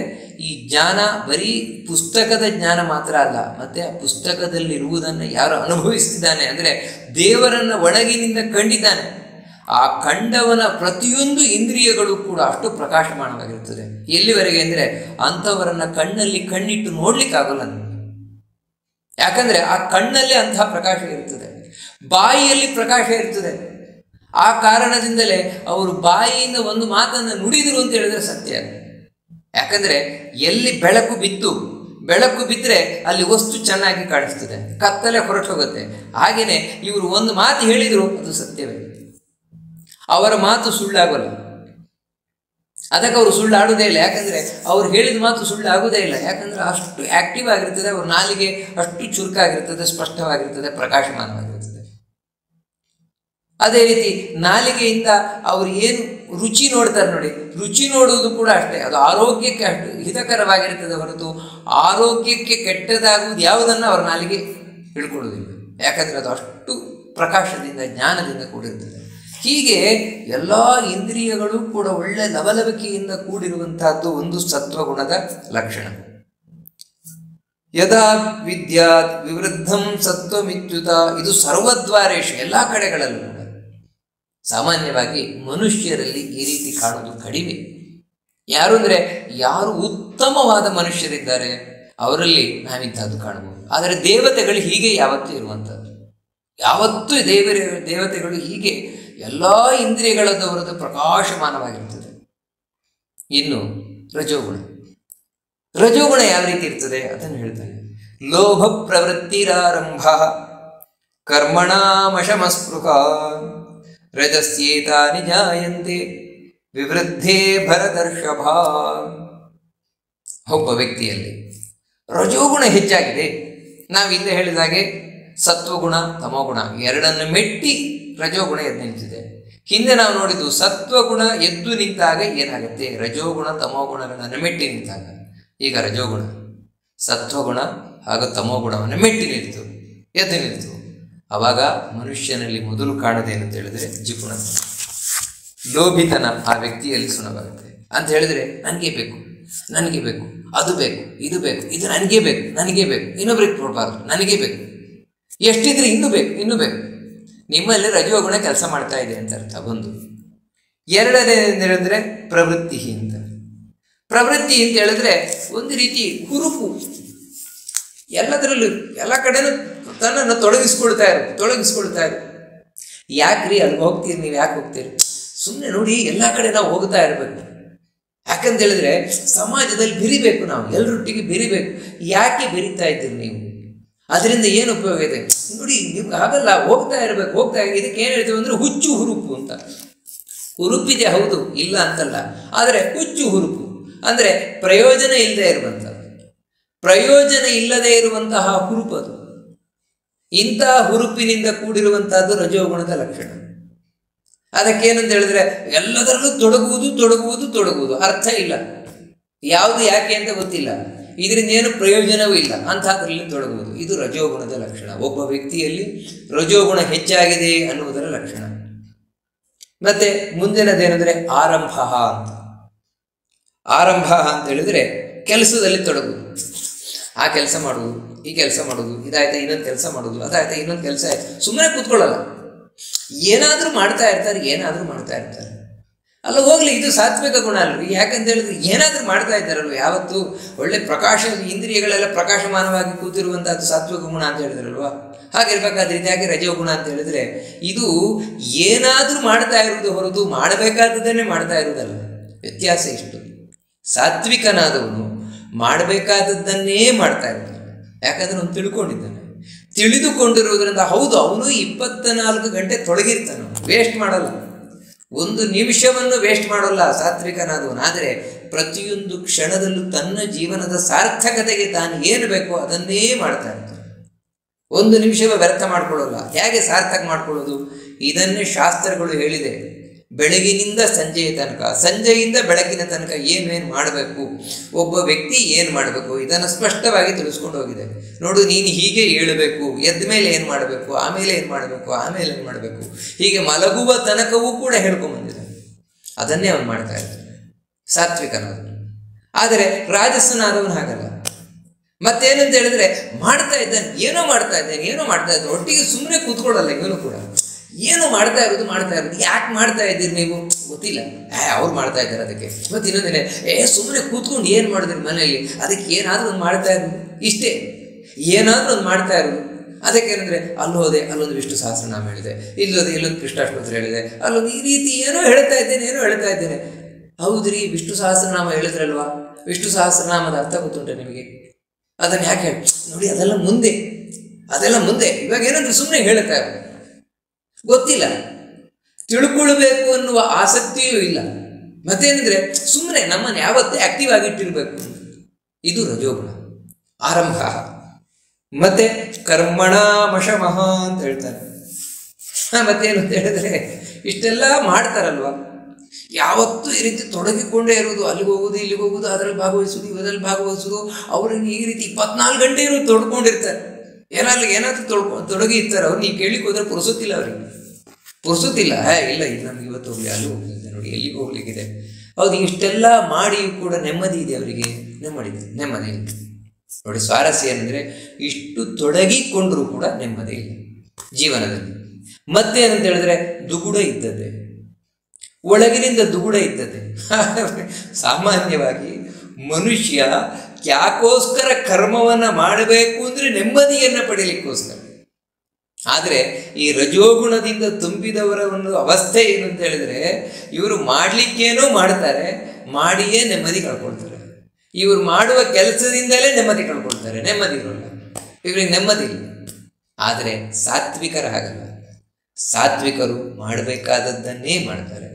ಈ ಜ್ಞಾನ ಬರೀ ಪುಸ್ತಕದ ಜ್ಞಾನ ಮಾತ್ರ ಅಲ್ಲ, ಮತ್ತೆ ಆ ಪುಸ್ತಕದಲ್ಲಿರುವುದನ್ನು ಯಾರು ಅನುಭವಿಸ್ತಿದ್ದಾನೆ ಅಂದರೆ ದೇವರನ್ನು ಒಳಗಿನಿಂದ ಕಂಡಿದ್ದಾನೆ. ಆ ಕಂಡವನ ಪ್ರತಿಯೊಂದು ಇಂದ್ರಿಯಗಳು ಕೂಡ ಅಷ್ಟು ಪ್ರಕಾಶಮಾನವಾಗಿರುತ್ತದೆ. ಎಲ್ಲಿವರೆಗೆ ಅಂದರೆ, ಅಂಥವರನ್ನು ಕಣ್ಣಲ್ಲಿ ಕಣ್ಣಿಟ್ಟು ನೋಡ್ಲಿಕ್ಕಾಗಲ್ಲ ನಮಗೆ. ಯಾಕಂದರೆ ಆ ಕಣ್ಣಲ್ಲೇ ಅಂತಹ ಪ್ರಕಾಶ ಇರ್ತದೆ, ಬಾಯಿಯಲ್ಲಿ ಪ್ರಕಾಶ ಇರ್ತದೆ. ಆ ಕಾರಣದಿಂದಲೇ ಅವರು ಬಾಯಿಯಿಂದ ಒಂದು ಮಾತನ್ನು ನುಡಿದರು ಅಂತ ಹೇಳಿದ್ರೆ ಸತ್ಯ. ಯಾಕಂದರೆ ಎಲ್ಲಿ ಬೆಳಕು ಬಿದ್ದರೆ ಅಲ್ಲಿ ವಸ್ತು ಚೆನ್ನಾಗಿ ಕಾಣಿಸ್ತದೆ, ಕತ್ತಲೆ ಹೊರಟು ಹೋಗುತ್ತೆ. ಹಾಗೆಯೇ ಇವರು ಒಂದು ಮಾತು ಹೇಳಿದರು, ಅದು ಸತ್ಯವೇ, ಅವರ ಮಾತು ಸುಳ್ಳಾಗೋಲ್ಲ. ಅದಕ್ಕೆ ಅವರು ಸುಳ್ಳು ಆಡುವುದೇ ಇಲ್ಲ. ಯಾಕಂದರೆ ಅವ್ರು ಹೇಳಿದ ಮಾತು ಸುಳ್ಳು ಆಗುವುದೇ ಇಲ್ಲ. ಯಾಕಂದರೆ ಅಷ್ಟು ಆ್ಯಕ್ಟಿವ್ ಆಗಿರ್ತದೆ, ಅವ್ರ ನಾಲಿಗೆ ಅಷ್ಟು ಚುರುಕಾಗಿರ್ತದೆ, ಸ್ಪಷ್ಟವಾಗಿರ್ತದೆ, ಪ್ರಕಾಶಮಾನವಾಗಿರ್ತದೆ. ಅದೇ ರೀತಿ ನಾಲಿಗೆಯಿಂದ ಅವರು ಏನು ರುಚಿ ನೋಡ್ತಾರೆ ನೋಡಿ, ರುಚಿ ನೋಡುವುದು ಕೂಡ ಅಷ್ಟೇ, ಅದು ಆರೋಗ್ಯಕ್ಕೆ ಅಷ್ಟು ಹಿತಕರವಾಗಿರ್ತದೆ ಹೊರತು ಆರೋಗ್ಯಕ್ಕೆ ಕೆಟ್ಟದಾಗುವುದು ಯಾವುದನ್ನು ಅವರ ನಾಲಿಗೆ ಹಿಡ್ಕೊಳ್ಳೋದಿಲ್ಲ. ಯಾಕಂದರೆ ಅದು ಅಷ್ಟು ಪ್ರಕಾಶದಿಂದ ಜ್ಞಾನದಿಂದ ಕೂಡಿರ್ತದೆ. ಹೀಗೆ ಎಲ್ಲ ಇಂದ್ರಿಯಗಳು ಕೂಡ ಒಳ್ಳೆ ಲವಲವಿಕೆಯಿಂದ ಕೂಡಿರುವಂತಹದ್ದು ಒಂದು ಸತ್ವಗುಣದ ಲಕ್ಷಣ. ಯದಾ ವಿದ್ಯಾತ್ ವಿವೃದ್ಧಂ ಸತ್ವಮಿತ್ಯುತ, ಇದು ಸರ್ವದ್ವಾರೇಶು, ಎಲ್ಲ ಕಡೆಗಳಲ್ಲೂ ಕೂಡ. ಸಾಮಾನ್ಯವಾಗಿ ಮನುಷ್ಯರಲ್ಲಿ ಈ ರೀತಿ ಕಾಣುವುದು ಕಡಿಮೆ. ಯಾರು ಅಂದರೆ ಯಾರು ಉತ್ತಮವಾದ ಮನುಷ್ಯರಿದ್ದಾರೆ ಅವರಲ್ಲಿ ನಾವಿಂಥದ್ದು ಕಾಣಬಹುದು. ಆದರೆ ದೇವತೆಗಳು ಹೀಗೆ ಯಾವತ್ತೂ ಇರುವಂಥದ್ದು, ಯಾವತ್ತೂ ದೇವತೆಗಳು ಹೀಗೆ ಎಲ್ಲ ಇಂದ್ರಿಯಗಳದವರದ್ದು ಪ್ರಕಾಶಮಾನವಾಗಿರ್ತದೆ. ಇನ್ನು ರಜೋಗುಣ, ರಜೋಗುಣ ಯಾವ ರೀತಿ ಇರ್ತದೆ ಅದನ್ನು ಹೇಳ್ತಾನೆ. ಲೋಭ ಪ್ರವೃತ್ತಿರಾರಂಭ ಕರ್ಮಣಾಮಶಮಸ್ಪೃಹ ರಜಸ್ಯೇತಾನಿ ಜಾಯಂತೆ ವಿವೃದ್ಧೇ ಭರತರ್ಷಭ. ಒಬ್ಬ ವ್ಯಕ್ತಿಯಲ್ಲಿ ರಜೋಗುಣ ಹೆಚ್ಚಾಗಿದೆ. ನಾವು ಹಿಂದೆ ಹೇಳಿದ ಹಾಗೆ ಸತ್ವಗುಣ ತಮೋಗುಣ ಎರಡನ್ನು ಮೆಟ್ಟಿ ರಜೋಗುಣ ಎದ್ದು ನಿಂತಿದೆ. ಹಿಂದೆ ನಾವು ನೋಡಿದ್ದು ಸತ್ವಗುಣ ಎದ್ದು ನಿಂತಾಗ ಏನಾಗುತ್ತೆ, ರಜೋಗುಣ ತಮೋಗುಣಗಳನ್ನು ಮೆಟ್ಟಿ ನಿಂತಾಗ. ಈಗ ರಜೋಗುಣ ಸತ್ವಗುಣ ಹಾಗೂ ತಮೋಗುಣವನ್ನು ಮೆಟ್ಟಿ ನಿಲ್ತು, ಎದ್ದು ನಿಲ್ತು. ಆವಾಗ ಮನುಷ್ಯನಲ್ಲಿ ಮೊದಲು ಕಾಣೋದೇನಂತ ಹೇಳಿದ್ರೆ ಜಿಗುಣ, ಲೋಭಿತನ ಆ ವ್ಯಕ್ತಿಯಲ್ಲಿ ಸುಣವಾಗುತ್ತೆ. ಅಂತ ಹೇಳಿದ್ರೆ ನನಗೆ ಬೇಕು, ನನಗೆ ಬೇಕು, ಅದು ಬೇಕು, ಇದು ಬೇಕು, ಇದು ನನಗೆ ಬೇಕು, ನನಗೆ ಬೇಕು, ಇನ್ನೊಬ್ರಿಗೆ ಕೊಡಬಾರ್ದು, ನನಗೆ ಬೇಕು, ಎಷ್ಟಿದ್ರೆ ಇನ್ನೂ ಬೇಕು, ಇನ್ನೂ ಬೇಕು. ನಿಮ್ಮಲ್ಲಿ ರಜೋಗುಣ ಕೆಲಸ ಮಾಡ್ತಾ ಇದೆ ಅಂತ ಅರ್ಥ ಒಂದು. ಎರಡನೇದೇನೆಂದರೆ ಪ್ರವೃತ್ತಿ ಅಂತ. ಪ್ರವೃತ್ತಿ ಅಂತ ಹೇಳಿದ್ರೆ ಒಂದು ರೀತಿ ಹುರುಪು, ಎಲ್ಲದರಲ್ಲೂ ಎಲ್ಲ ಕಡೆನೂ ತನ್ನನ್ನು ತೊಡಗಿಸ್ಕೊಳ್ತಾ ಇರು. ಯಾಕ್ರಿ ಅಲ್ಲಿ ಹೋಗ್ತೀರಿ, ನೀವು ಯಾಕೆ ಹೋಗ್ತೀರಿ? ಸುಮ್ಮನೆ ನೋಡಿ, ಎಲ್ಲ ಕಡೆ ನಾವು ಹೋಗ್ತಾ ಇರಬೇಕು. ಯಾಕಂತ ಹೇಳಿದ್ರೆ ಸಮಾಜದಲ್ಲಿ ಬೆರಿಬೇಕು, ನಾವು ಎಲ್ಲರೊಟ್ಟಿಗೆ ಬೆರಿಬೇಕು. ಯಾಕೆ ಬೆರೀತಾ ಇದ್ದೀರಿ ನೀವು? ಅದರಿಂದ ಏನು ಉಪಯೋಗ ಇದೆ ನೋಡಿ, ನಿಮ್ಗೆ ಹಾಗಲ್ಲ, ಹೋಗ್ತಾ ಇರಬೇಕು. ಇದಕ್ಕೆ ಏನು ಹೇಳ್ತೀವಿ ಅಂದರೆ ಹುಚ್ಚು ಹುರುಪು ಅಂತ. ಹುರುಪಿದೆ ಹೌದು, ಇಲ್ಲ ಅಂತಲ್ಲ, ಆದರೆ ಹುಚ್ಚು ಹುರುಪು ಅಂದರೆ ಪ್ರಯೋಜನ ಇಲ್ಲದೆ ಇರುವಂಥದ್ದು, ಪ್ರಯೋಜನ ಇಲ್ಲದೆ ಇರುವಂತಹ ಹುರುಪದು. ಇಂತಹ ಹುರುಪಿನಿಂದ ಕೂಡಿರುವಂತಹದ್ದು ರಜೋಗುಣದ ಲಕ್ಷಣ. ಅದಕ್ಕೇನಂತ ಹೇಳಿದ್ರೆ ಎಲ್ಲದರಲ್ಲೂ ತೊಡಗುವುದು, ಅರ್ಥ ಇಲ್ಲ, ಯಾವುದು ಯಾಕೆ ಅಂತ ಗೊತ್ತಿಲ್ಲ, ಇದರಿಂದ ಏನು ಪ್ರಯೋಜನವೂ ಇಲ್ಲ, ಅಂತಹದ್ರಲ್ಲಿ ತೊಡಗುವುದು. ಇದು ರಜೋಗುಣದ ಲಕ್ಷಣ. ಒಬ್ಬ ವ್ಯಕ್ತಿಯಲ್ಲಿ ರಜೋಗುಣ ಹೆಚ್ಚಾಗಿದೆ ಅನ್ನುವುದರ ಲಕ್ಷಣ. ಮತ್ತೆ ಮುಂದಿನದೇನೆಂದರೆ ಆರಂಭ ಅಂತ. ಆರಂಭ ಅಂತ ಹೇಳಿದ್ರೆ ಕೆಲಸದಲ್ಲಿ ತೊಡಗುವುದು. ಆ ಕೆಲಸ ಮಾಡುವುದು, ಈ ಕೆಲಸ ಮಾಡುವುದು, ಇದಾಯ್ತಾ ಇನ್ನೊಂದು ಕೆಲಸ ಮಾಡುವುದು, ಅದಾಯ್ತಾ ಇನ್ನೊಂದು ಕೆಲಸ ಆಯ್ತು. ಸುಮ್ಮನೆ ಕೂತ್ಕೊಳ್ಳಲ್ಲ, ಏನಾದರೂ ಮಾಡ್ತಾ ಇರ್ತಾರೆ. ಅಲ್ಲ ಹೋಗ್ಲಿ, ಇದು ಸಾತ್ವಿಕ ಗುಣ ಅಲ್ರಿ. ಯಾಕಂತ ಹೇಳಿದ್ರೆ ಏನಾದರೂ ಮಾಡ್ತಾ ಇದ್ದಾರಲ್ವ, ಯಾವತ್ತು ಒಳ್ಳೆ ಪ್ರಕಾಶ, ಇಂದ್ರಿಯಗಳೆಲ್ಲ ಪ್ರಕಾಶಮಾನವಾಗಿ ಕೂತಿರುವಂತಹದ್ದು ಸಾತ್ವಿಕ ಗುಣ ಅಂತ ಹೇಳಿದ್ರಲ್ವ. ಹಾಗಿರ್ಬೇಕಾದ್ರೆ ಇದ್ಯಾಕೆ ರಜೋಗುಣ ಅಂತ ಹೇಳಿದ್ರೆ ಇದು ಏನಾದರೂ ಮಾಡ್ತಾ ಇರುವುದು ಹೊರತು ಮಾಡಬೇಕಾದದನ್ನೇ ಮಾಡ್ತಾ ಇರುವುದಲ್ಲ. ವ್ಯತ್ಯಾಸ ಇಷ್ಟು. ಸಾತ್ವಿಕನಾದವನು ಮಾಡಬೇಕಾದದ್ದನ್ನೇ ಮಾಡ್ತಾ ಇರ್ತಾನೆ. ಯಾಕಂದ್ರೆ ಅವನು ತಿಳಿದುಕೊಂಡಿರುವುದರಿಂದ. ಹೌದು, ಅವನು 24 ಗಂಟೆ ತೊಡಗಿರ್ತಾನೆ, ವೇಸ್ಟ್ ಮಾಡಲ್ಲ, ಒಂದು ನಿಮಿಷವನ್ನು ವೇಸ್ಟ್ ಮಾಡೋಲ್ಲ ಸಾತ್ವಿಕನಾದವನು. ಆದರೆ ಪ್ರತಿಯೊಂದು ಕ್ಷಣದಲ್ಲೂ ತನ್ನ ಜೀವನದ ಸಾರ್ಥಕತೆಗೆ ತಾನು ಏನು ಬೇಕೋ ಅದನ್ನೇ ಮಾಡ್ತಾ ಇರ್ತಾನೆ. ಒಂದು ನಿಮಿಷವೇ ವ್ಯರ್ಥ ಮಾಡ್ಕೊಳ್ಳೋಲ್ಲ. ಹೇಗೆ ಸಾರ್ಥಕ ಮಾಡ್ಕೊಳ್ಳೋದು? ಇದನ್ನೇ ಶಾಸ್ತ್ರಗಳು ಹೇಳಿದೆ. ಬೆಳಗಿನಿಂದ ಸಂಜೆಯ ತನಕ, ಸಂಜೆಯಿಂದ ಬೆಳಕಿನ ತನಕ ಏನೇನು ಮಾಡಬೇಕು, ಒಬ್ಬ ವ್ಯಕ್ತಿ ಏನು ಮಾಡಬೇಕು, ಇದನ್ನು ಸ್ಪಷ್ಟವಾಗಿ ತಿಳಿಸ್ಕೊಂಡು ಹೋಗಿದೆ. ನೋಡು, ನೀನು ಹೀಗೆ ಏಳಬೇಕು, ಎದ್ದ ಮೇಲೆ ಏನು ಮಾಡಬೇಕು, ಆಮೇಲೆ ಏನು ಮಾಡಬೇಕು, ಹೀಗೆ ಮಲಗುವ ತನಕವೂ ಕೂಡ ಹೇಳ್ಕೊಂಬಂದಿದೆ. ಅದನ್ನೇ ಅವನು ಮಾಡ್ತಾ ಇರ್ತಾನೆ ಸಾತ್ವಿಕನಾದವನು. ಆದರೆ ರಾಜಸನಾದವನು ಹಾಗಲ್ಲ. ಮತ್ತೇನಂತ ಹೇಳಿದ್ರೆ ಮಾಡ್ತಾ ಇದ್ದಾನೆ, ಏನೋ ಮಾಡ್ತಾ ಇದ್ದಾನೆ, ಒಟ್ಟಿಗೆ ಸುಮ್ಮನೆ ಕೂತ್ಕೊಳ್ಳಲ್ಲ. ಇವನು ಕೂಡ ಏನೋ ಮಾಡ್ತಾ ಇರೋದು. ಯಾಕೆ ಮಾಡ್ತಾ ಇದ್ದೀರಿ ನೀವು? ಗೊತ್ತಿಲ್ಲ, ಅವ್ರು ಮಾಡ್ತಾ ಇದ್ದಾರೆ ಅದಕ್ಕೆ. ಮತ್ತೆ ಇನ್ನೊಂದಿನ ಸುಮ್ಮನೆ ಕೂತ್ಕೊಂಡು ಏನು ಮಾಡಿದ್ರಿ ಮನೆಯಲ್ಲಿ, ಅದಕ್ಕೆ ಏನಾದರೂ ಒಂದು ಮಾಡ್ತಾ ಇರೋದು, ಇಷ್ಟೇ, ಏನಾದರೂ ಒಂದು ಮಾಡ್ತಾ ಇರೋದು. ಅದಕ್ಕೇನಂದರೆ ಅಲ್ಲಿ ಹೋದೆ, ಅಲ್ಲೊಂದು ವಿಷ್ಣು ಸಹಸ್ರನಾಮ ಹೇಳಿದೆ, ಇಲ್ಲೊಂದು ಕೃಷ್ಣಾಷ್ಟೋತ್ತರ ಹೇಳಿದೆ, ಅಲ್ಲೊಂದು ಈ ರೀತಿ ಏನೋ ಹೇಳ್ತಾ ಇದ್ದೇನೆ. ಹೌದ್ರಿ, ವಿಷ್ಣು ಸಹಸ್ರನಾಮ ಹೇಳಿದ್ರಲ್ವಾ? ವಿಷ್ಣು ಸಹಸ್ರನಾಮದ ಅರ್ಥ ಗೊತ್ತುಂಟೆ ನಿಮಗೆ? ಅದನ್ನು ಯಾಕೆ ಹೇಳಿ ನೋಡಿ, ಅದೆಲ್ಲ ಮುಂದೆ. ಇವಾಗ ಏನಂದ್ರೆ ಸುಮ್ಮನೆ ಹೇಳ್ತಾ ಇರೋದು, ಗೊತ್ತಿಲ್ಲ, ತಿಳ್ಕೊಳ್ಬೇಕು ಅನ್ನುವ ಆಸಕ್ತಿಯೂ ಇಲ್ಲ. ಮತ್ತೇನಿದ್ರೆ ಸುಮ್ಮನೆ ನಮ್ಮನ್ನು ಯಾವತ್ತೇ ಆಕ್ಟಿವ್ ಆಗಿಟ್ಟಿರ್ಬೇಕು. ಇದು ರಜೋಗುಣ ಆರಂಭ. ಮತ್ತೆ ಕರ್ಮಣಾಮಶಮಃ ಅಂತ ಹೇಳ್ತಾರೆ. ಮತ್ತೇನು ಅಂತ ಹೇಳಿದ್ರೆ ಇಷ್ಟೆಲ್ಲ ಮಾಡ್ತಾರಲ್ವ, ಯಾವತ್ತೂ ಈ ರೀತಿ ತೊಡಗಿಕೊಂಡೇ ಇರೋದು, ಅಲ್ಲಿಗೆ ಹೋಗೋದು ಇಲ್ಲಿಗೆ ಹೋಗೋದು, ಅದರಲ್ಲಿ ಭಾಗವಹಿಸೋದು ಇದರಲ್ಲಿ ಭಾಗವಹಿಸೋದು, ಅವ್ರಿಗೆ ಈ ರೀತಿ 24 ಗಂಟೆ ಇರೋದು ತೊಡ್ಕೊಂಡಿರ್ತಾರೆ. ಏನಾದರೂ ತೊಡಗಿ ಇರ್ತಾರೆ. ಅವ್ರು ನೀವು ಕೇಳಿಕ್ಕೆ ಹೋದ್ರೆ ಪುರ್ಸೊತ್ತಿಲ್ಲ, ಅವ್ರಿಗೆ ಪುರ್ಸೊತ್ತಿಲ್ಲ. ಇಲ್ಲ ಇದು ನಮ್ಗೆ ಇವತ್ತು ಹೋಗ್ಲಿ, ಅಲ್ಲಿ ಹೋಗ್ಲಿದೆ ನೋಡಿ, ಎಲ್ಲಿಗೆ ಹೋಗ್ಲಿಕ್ಕಿದೆ. ಹೌದು, ಇಷ್ಟೆಲ್ಲ ಮಾಡಿಯೂ ಕೂಡ ನೆಮ್ಮದಿ ಇದೆ ಅವರಿಗೆ, ನೆಮ್ಮದಿ ಇಲ್ಲ ನೋಡಿ. ಸ್ವಾರಸ್ಯ ಏನಂದರೆ ಇಷ್ಟು ತೊಡಗಿಕೊಂಡ್ರೂ ಕೂಡ ನೆಮ್ಮದಿ ಇಲ್ಲ ಜೀವನದಲ್ಲಿ. ಮತ್ತೆ ಏನಂತ ಹೇಳಿದ್ರೆ ದುಗುಡ ಇದ್ದದ್ದೇ, ಒಳಗಿನಿಂದ ದುಗುಡ ಇದ್ದದ್ದೇ. ಸಾಮಾನ್ಯವಾಗಿ ಮನುಷ್ಯ ಯಾಕೋಸ್ಕರ ಕರ್ಮವನ್ನು ಮಾಡಬೇಕು ಅಂದರೆ ನೆಮ್ಮದಿಯನ್ನು ಪಡೀಲಿಕ್ಕೋಸ್ಕರ. ಆದರೆ ಈ ರಜೋಗುಣದಿಂದ ತುಂಬಿದವರ ಒಂದು ಅವಸ್ಥೆ ಏನು ಅಂತ ಹೇಳಿದ್ರೆ, ಇವರು ಮಾಡಲಿಕ್ಕೇನೋ ಮಾಡ್ತಾರೆ, ಮಾಡಿಯೇ ನೆಮ್ಮದಿ ಕಳ್ಕೊಳ್ತಾರೆ. ಇವರು ಮಾಡುವ ಕೆಲಸದಿಂದಲೇ ನೆಮ್ಮದಿ ಕಳ್ಕೊಳ್ತಾರೆ, ನೆಮ್ಮದಿ ಇರೋಲ್ಲ, ಇವರಿಗೆ ನೆಮ್ಮದಿ ಇಲ್ಲ. ಆದರೆ ಸಾತ್ವಿಕರ ಹಾಗಲ್ಲ. ಸಾತ್ವಿಕರು ಮಾಡಬೇಕಾದದ್ದನ್ನೇ ಮಾಡ್ತಾರೆ,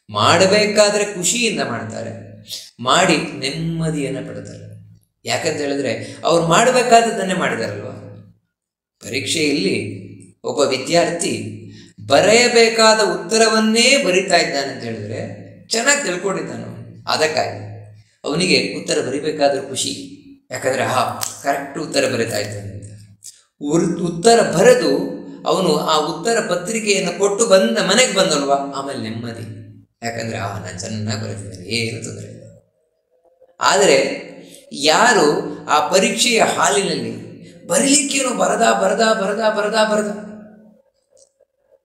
ಮಾಡಬೇಕಾದ್ರೆ ಖುಷಿಯಿಂದ ಮಾಡ್ತಾರೆ, ಮಾಡಿ ನೆಮ್ಮದಿಯನ್ನು ಪಡ್ತಾರೆ. ಯಾಕಂತ ಹೇಳಿದ್ರೆ ಅವ್ರು ಮಾಡಬೇಕಾದದ್ದನ್ನೇ ಮಾಡಿದಾರಲ್ವ. ಪರೀಕ್ಷೆಯಲ್ಲಿ ಒಬ್ಬ ವಿದ್ಯಾರ್ಥಿ ಬರೆಯಬೇಕಾದ ಉತ್ತರವನ್ನೇ ಬರಿತಾ ಇದ್ದಾನೆ ಅಂತ ಹೇಳಿದ್ರೆ ಚೆನ್ನಾಗಿ ತಿಳ್ಕೊಂಡಿದ್ದಾನು. ಅದಕ್ಕಾಗಿ ಅವನಿಗೆ ಉತ್ತರ ಬರಿಬೇಕಾದ್ರೂ ಖುಷಿ, ಯಾಕಂದರೆ ಕರೆಕ್ಟ್ ಉತ್ತರ ಬರಿತಾ ಇದ್ದಾನೆ ಅಂತ. ಉತ್ತರ ಬರೆದು ಅವನು ಆ ಉತ್ತರ ಪತ್ರಿಕೆಯನ್ನು ಕೊಟ್ಟು ಮನೆಗೆ ಬಂದಲ್ವ, ಆಮೇಲೆ ನೆಮ್ಮದಿ. ಯಾಕಂದರೆ ನಾನು ಚೆನ್ನಾಗಿ ಬರೆದಿದ್ದೇನೆ, ಏನು ತೊಂದರೆ ಇಲ್ಲ. ಆದರೆ ಯಾರು ಆ ಪರೀಕ್ಷೆಯ ಹಾಲಿನಲ್ಲಿ ಬರೀಲಿಕ್ಕೇನು ಬರದ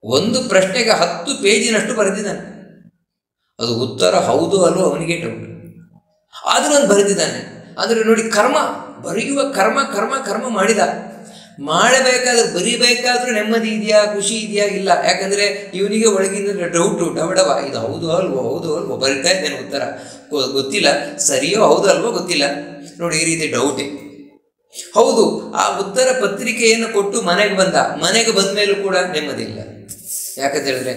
ಒಂದು ಪ್ರಶ್ನೆಗೆ 10 ಪೇಜಿನಷ್ಟು ಬರೆದಿದ್ದಾನೆ, ಅದು ಉತ್ತರ ಹೌದು ಅಲ್ವೋ ಅವನಿಗೆ ಡೌಟ್, ಆದರೂ ಅವನು ಬರೆದಿದ್ದಾನೆ. ಅಂದರೆ ನೋಡಿ, ಬರೆಯುವ ಕರ್ಮ ಮಾಡಿದ. ಮಾಡಬೇಕಾದ್ರೆ ಬರಿಬೇಕಾದ್ರೂ ನೆಮ್ಮದಿ ಇದೆಯಾ, ಖುಷಿ ಇದೆಯಾ, ಇಲ್ಲ. ಯಾಕಂದರೆ ಇವನಿಗೆ ಒಳಗಿಂದ ಡೌಟು, ಡವಡವ, ಇದು ಹೌದು ಅಲ್ವೋ ಬರಿತಾ ಇದ್ದೇನೆ, ಉತ್ತರ ಗೊತ್ತಿಲ್ಲ, ಸರಿಯೋ ಹೌದು ಅಲ್ವೋ ಗೊತ್ತಿಲ್ಲ ನೋಡಿ, ಈ ರೀತಿ ಡೌಟೇ. ಹೌದು, ಆ ಉತ್ತರ ಪತ್ರಿಕೆಯನ್ನು ಕೊಟ್ಟು ಮನೆಗೆ ಬಂದ ಮೇಲೂ ಕೂಡ ನೆಮ್ಮದಿ ಇಲ್ಲ. ಯಾಕಂತ ಹೇಳಿದ್ರೆ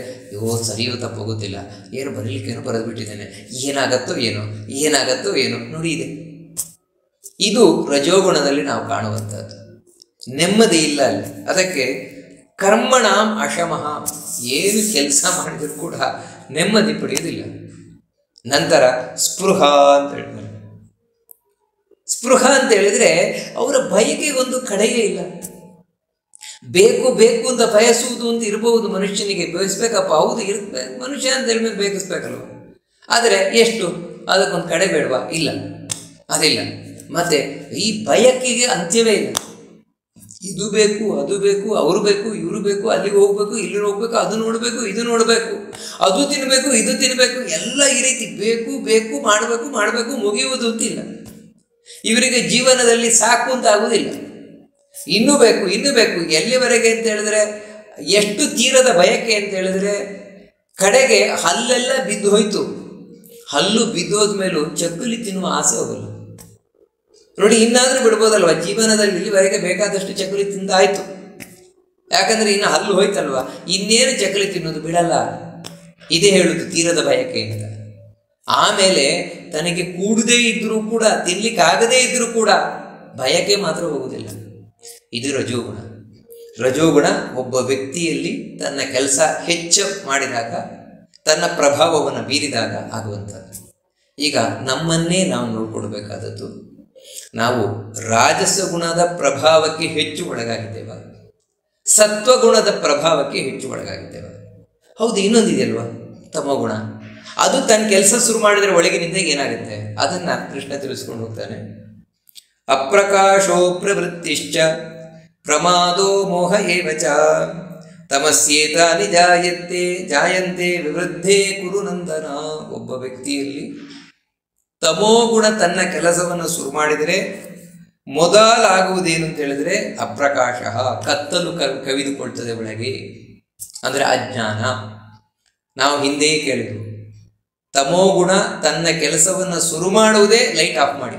ಸರಿಯೋ ತಪ್ಪೋ ಗೊತ್ತಿಲ್ಲ, ಏನು ಬರೀಲಿಕ್ಕೇನೋ ಬರೆದು ಬಿಟ್ಟಿದ್ದೇನೆ, ಏನಾಗತ್ತೋ ಏನೋ ನೋಡಿ ಇದೆ. ಇದು ರಜೋಗುಣದಲ್ಲಿ ನಾವು ಕಾಣುವಂಥದ್ದು. ನೆಮ್ಮದಿ ಇಲ್ಲ ಅಲ್ಲಿ. ಅದಕ್ಕೆ ಕರ್ಮಣಾಂ ಅಶಮಃ, ಏನು ಕೆಲಸ ಮಾಡಿದರೂ ಕೂಡ ನೆಮ್ಮದಿ ಪಡೆಯೋದಿಲ್ಲ. ನಂತರ ಸ್ಪೃಹ ಅಂತ ಹೇಳ್ತಾರೆ. ಸ್ಪೃಹ ಅಂತ ಹೇಳಿದ್ರೆ ಅವರ ಬಯಕೆಗೆ ಒಂದು ಕಡೆಯೇ ಇಲ್ಲ. ಬೇಕು ಅಂತ ಬಯಸುವುದು ಅಂತ ಇರಬಹುದು ಮನುಷ್ಯನಿಗೆ, ಬಯಸ್ಬೇಕಪ್ಪ, ಹೌದು ಇರ್ಬೇಕು ಮನುಷ್ಯ ಅಂತ ಹೇಳಿದ್ಮೇಲೆ ಬೇಕಿಸ್ಬೇಕಲ್ವ. ಆದರೆ ಎಷ್ಟು, ಅದಕ್ಕೊಂದು ಕಡೆ ಬೇಡವಾ, ಇಲ್ಲ, ಅದಿಲ್ಲ. ಮತ್ತೆ ಈ ಬಯಕೆಗೆ ಅಂತ್ಯವೇ ಇಲ್ಲ. ಇದು ಬೇಕು, ಅದು ಬೇಕು, ಅವರು ಬೇಕು, ಇವರು ಬೇಕು, ಅಲ್ಲಿಗೆ ಹೋಗ್ಬೇಕು, ಇಲ್ಲಿ ಹೋಗ್ಬೇಕು, ಅದು ನೋಡಬೇಕು, ಇದು ನೋಡಬೇಕು, ಅದು ತಿನ್ನಬೇಕು, ಇದು ತಿನ್ನಬೇಕು, ಎಲ್ಲ ಈ ರೀತಿ ಬೇಕು ಮಾಡಬೇಕು ಮುಗಿಯುವುದು ಅಂತಿಲ್ಲ. ಇವರಿಗೆ ಜೀವನದಲ್ಲಿ ಸಾಕು ಅಂತ ಆಗುವುದಿಲ್ಲ, ಇನ್ನೂ ಬೇಕು. ಎಲ್ಲಿವರೆಗೆ ಅಂತ ಹೇಳಿದ್ರೆ, ಎಷ್ಟು ತೀರದ ಬಯಕೆ ಅಂತ ಹೇಳಿದ್ರೆ, ಕಡೆಗೆ ಹಲ್ಲೆಲ್ಲ ಬಿದ್ದು ಹೋಯ್ತು. ಹಲ್ಲು ಬಿದ್ದೋದ ಮೇಲೂ ಚಕ್ಕಲಿ ತಿನ್ನುವ ಆಸೆ ಹೋಗಲ್ಲ ನೋಡಿ. ಇನ್ನಾದರೂ ಬಿಡ್ಬೋದಲ್ವ, ಜೀವನದಲ್ಲಿ ಇಲ್ಲಿವರೆಗೆ ಬೇಕಾದಷ್ಟು ಚಕ್ಕಲಿ ತಿಂದಾಯ್ತು. ಯಾಕಂದರೆ ಇನ್ನು ಹಲ್ಲು ಹೋಯ್ತಲ್ವ, ಇನ್ನೇನು ಚಕ್ಕಲಿ ತಿನ್ನೋದು ಬಿಡಲ್ಲ. ಇದೇ ಹೇಳುದು ತೀರದ ಬಯಕೆ ಅಂತ. ಆಮೇಲೆ ತನಗೆ ಕೂಡದೇ ಇದ್ದರೂ ಕೂಡ, ತಿನ್ಲಿಕ್ಕಾಗದೇ ಇದ್ದರೂ ಕೂಡ ಬಯಕೆ ಮಾತ್ರ ಹೋಗುವುದಿಲ್ಲ. ಇದು ರಜೋಗುಣ ಒಬ್ಬ ವ್ಯಕ್ತಿಯಲ್ಲಿ ತನ್ನ ಕೆಲಸ ಹೆಚ್ಚು ಮಾಡಿದಾಗ, ತನ್ನ ಪ್ರಭಾವವನ್ನು ಬೀರಿದಾಗ ಆಗುವಂಥದ್ದು. ಈಗ ನಮ್ಮನ್ನೇ ನಾವು ನೋಡ್ಕೊಡ್ಬೇಕಾದದ್ದು, ನಾವು ರಾಜಸ ಗುಣದ ಪ್ರಭಾವಕ್ಕೆ ಹೆಚ್ಚು ಒಳಗಾಗಿದ್ದೇವೆ, ಸತ್ವಗುಣದ ಪ್ರಭಾವಕ್ಕೆ ಹೆಚ್ಚು ಒಳಗಾಗಿದ್ದೇವೆ. ಹೌದು, ಇನ್ನೊಂದಿದೆಯಲ್ವ ತಮೋಗುಣ. ಅದು ತನ್ನ ಕೆಲಸ ಶುರು ಮಾಡಿದರೆ ಒಳಗಿನಿಂದ ಏನಾಗುತ್ತೆ ಅದನ್ನು ಕೃಷ್ಣ ತಿಳಿಸ್ಕೊಂಡು ಹೋಗ್ತಾನೆ. ಅಪ್ರಕಾಶೋ ಪ್ರವೃತ್ತಿಶ್ಚ ಪ್ರಮಾದೋ ಮೋಹ ಏವಚ ತಮಸ್ಯೇತಾನಿ ಜಾಯಂತೆ ವಿವೃದ್ಧೇ ಕುರು ನಂದನ. ಒಬ್ಬ ವ್ಯಕ್ತಿಯಲ್ಲಿ ತಮೋಗುಣ ತನ್ನ ಕೆಲಸವನ್ನು ಶುರು ಮಾಡಿದರೆ ಮೊದಲಾಗುವುದೇನು ಅಂತ ಹೇಳಿದ್ರೆ ಅಪ್ರಕಾಶ, ಕತ್ತಲು ಕವಿದುಕೊಳ್ತದೆ ಒಳಗೆ, ಅಂದರೆ ಅಜ್ಞಾನ. ನಾವು ಹಿಂದೆ ಕೇಳಿದ್ವು, ತಮೋಗುಣ ತನ್ನ ಕೆಲಸವನ್ನು ಶುರು ಮಾಡುವುದೇ ಲೈಟ್ ಆಫ್ ಮಾಡಿ,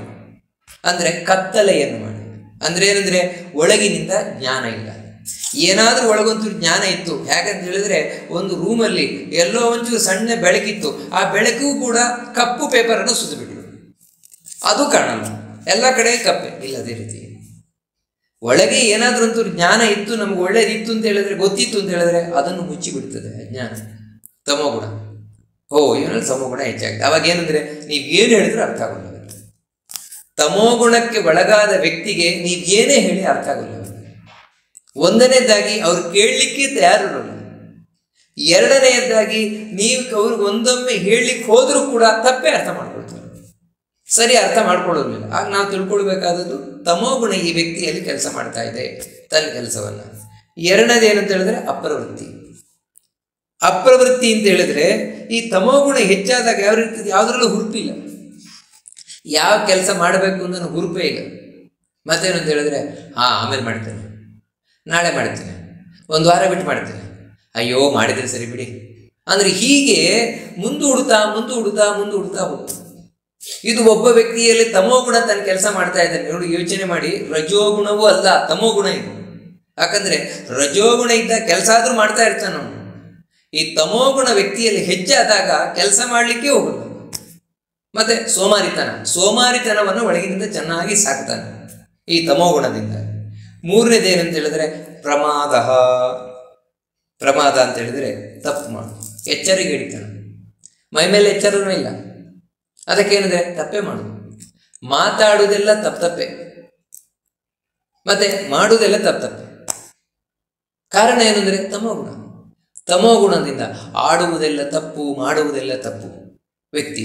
ಅಂದರೆ ಕತ್ತಲೆಯನ್ನು ಮಾಡಿ. ಅಂದರೆ ಏನಂದರೆ ಒಳಗಿನಿಂದ ಜ್ಞಾನ ಇಲ್ಲ. ಏನಾದರೂ ಒಳಗೊಂಚೂರು ಜ್ಞಾನ ಇತ್ತು. ಯಾಕಂತ ಹೇಳಿದ್ರೆ ಒಂದು ರೂಮಲ್ಲಿ ಎಲ್ಲೋ ಒಂಚೂರು ಸಣ್ಣ ಬೆಳಕಿತ್ತು, ಆ ಬೆಳಕು ಕೂಡ ಕಪ್ಪು ಪೇಪರನ್ನು ಸುತ್ತಬಿಟ್ರು, ಅದು ಕಾಣಲ್ಲ, ಎಲ್ಲ ಕಡೆ ಕಪ್ಪೆ. ಇಲ್ಲದೇ ರೀತಿ ಒಳಗೆ ಏನಾದರೂ ಒಂಚೂರು ಜ್ಞಾನ ಇತ್ತು, ನಮ್ಗೆ ಒಳ್ಳೇದಿತ್ತು ಅಂತ ಹೇಳಿದ್ರೆ, ಗೊತ್ತಿತ್ತು ಅಂತ ಹೇಳಿದ್ರೆ ಅದನ್ನು ಮುಚ್ಚಿಬಿಡ್ತದೆ ಅಜ್ಞಾನ, ತಮೋಗುಣ. ಇವನಲ್ಲಿ ತಮೋಗುಣ ಹೆಚ್ಚಾಗಿದೆ. ಅವಾಗ ಏನಂದ್ರೆ ನೀವೇನು ಹೇಳಿದ್ರು ಅರ್ಥ ಆಗೋಲ್ಲ. ತಮೋಗುಣಕ್ಕೆ ಒಳಗಾದ ವ್ಯಕ್ತಿಗೆ ನೀವೇನೇ ಹೇಳಿ ಅರ್ಥ ಆಗೋಲ್ಲ. ಒಂದನೇದಾಗಿ ಅವ್ರು ಕೇಳಲಿಕ್ಕೆ ತಯಾರಿರೋಲ್ಲ. ಎರಡನೆಯದಾಗಿ ನೀವು ಅವ್ರಿಗೆ ಒಂದೊಮ್ಮೆ ಹೇಳಲಿಕ್ಕೆ ಹೋದ್ರೂ ಕೂಡ ತಪ್ಪೇ ಅರ್ಥ ಮಾಡ್ಕೊಳ್ತಾರೆ, ಸರಿ ಅರ್ಥ ಮಾಡ್ಕೊಳ್ಳೋದಿಲ್ಲ. ಆಗ ನಾವು ತಿಳ್ಕೊಳ್ಬೇಕಾದದ್ದು ತಮೋಗುಣ ಈ ವ್ಯಕ್ತಿಯಲ್ಲಿ ಕೆಲಸ ಮಾಡ್ತಾ ಇದೆ ತನ್ನ ಕೆಲಸವನ್ನ. ಎರಡನೇದೇನಂತ ಹೇಳಿದ್ರೆ ಅಪ್ರವೃತ್ತಿ. ಅಪ್ರವೃತ್ತಿ ಅಂತ ಹೇಳಿದ್ರೆ ಈ ತಮೋಗುಣ ಹೆಚ್ಚಾದಾಗ ಯಾವ ರೀತಿ ಯಾವುದ್ರಲ್ಲೂ ಹುರುಪಿಲ್ಲ, ಯಾವ ಕೆಲಸ ಮಾಡಬೇಕು ಅಂತ ಹುರುಪೇ ಇಲ್ಲ. ಮತ್ತೇನಂತ ಹೇಳಿದ್ರೆ ಆಮೇಲೆ ಮಾಡ್ತೇನೆ, ನಾಳೆ ಮಾಡ್ತೇನೆ, ಒಂದು ವಾರ ಬಿಟ್ಟು ಮಾಡ್ತೇನೆ, ಅಯ್ಯೋ ಮಾಡಿದ್ರೆ ಸರಿ ಬಿಡಿ ಅಂದ್ರೆ ಹೀಗೆ ಮುಂದೂಡ್ತಾ ಹೋಗ್ತದೆ. ಇದು ಒಬ್ಬ ವ್ಯಕ್ತಿಯಲ್ಲಿ ತಮೋಗುಣ ತನ್ನ ಕೆಲಸ ಮಾಡ್ತಾ ಇದ್ದಾನೆ. ನೋಡಿ, ಯೋಚನೆ ಮಾಡಿ, ರಜೋಗುಣವೂ ಅಲ್ಲ ತಮೋಗುಣ ಇದು. ಯಾಕಂದ್ರೆ ರಜೋಗುಣ ಇದ್ದ ಕೆಲಸ ಆದ್ರೂ ಮಾಡ್ತಾ ಇರ್ತಾನ ಅವನು. ಈ ತಮೋಗುಣ ವ್ಯಕ್ತಿಯಲ್ಲಿ ಹೆಚ್ಚಾದಾಗ ಕೆಲಸ ಮಾಡ್ಲಿಕ್ಕೆ ಹೋಗಲ್ಲ. ಮತ್ತೆ ಸೋಮಾರಿತನವನ್ನು ಒಳಗಿನಿಂದ ಚೆನ್ನಾಗಿ ಸಾಕ್ತಾನೆ ಈ ತಮೋಗುಣದಿಂದ. ಮೂರನೇದೇನಂತ ಹೇಳಿದ್ರೆ ಪ್ರಮಾದ ಅಂತ ಹೇಳಿದ್ರೆ ತಪ್ಪು ಮಾಡು, ಎಚ್ಚರಿಕೆ ಹಿಡಿತಾನೆ. ಮೈ ಮೇಲೆ ಎಚ್ಚರನೂ ಇಲ್ಲ, ಅದಕ್ಕೇನಿದೆ ತಪ್ಪೇ ಮಾಡುದು. ಮಾತಾಡುವುದೆಲ್ಲ ತಪ್ಪೆ, ಮತ್ತೆ ಮಾಡುವುದೆಲ್ಲ ತಪ್ಪೆ. ಕಾರಣ ಏನಂದ್ರೆ ತಮೋಗುಣದಿಂದ ಆಡುವುದೆಲ್ಲ ತಪ್ಪು, ಮಾಡುವುದೆಲ್ಲ ತಪ್ಪು. ವ್ಯಕ್ತಿ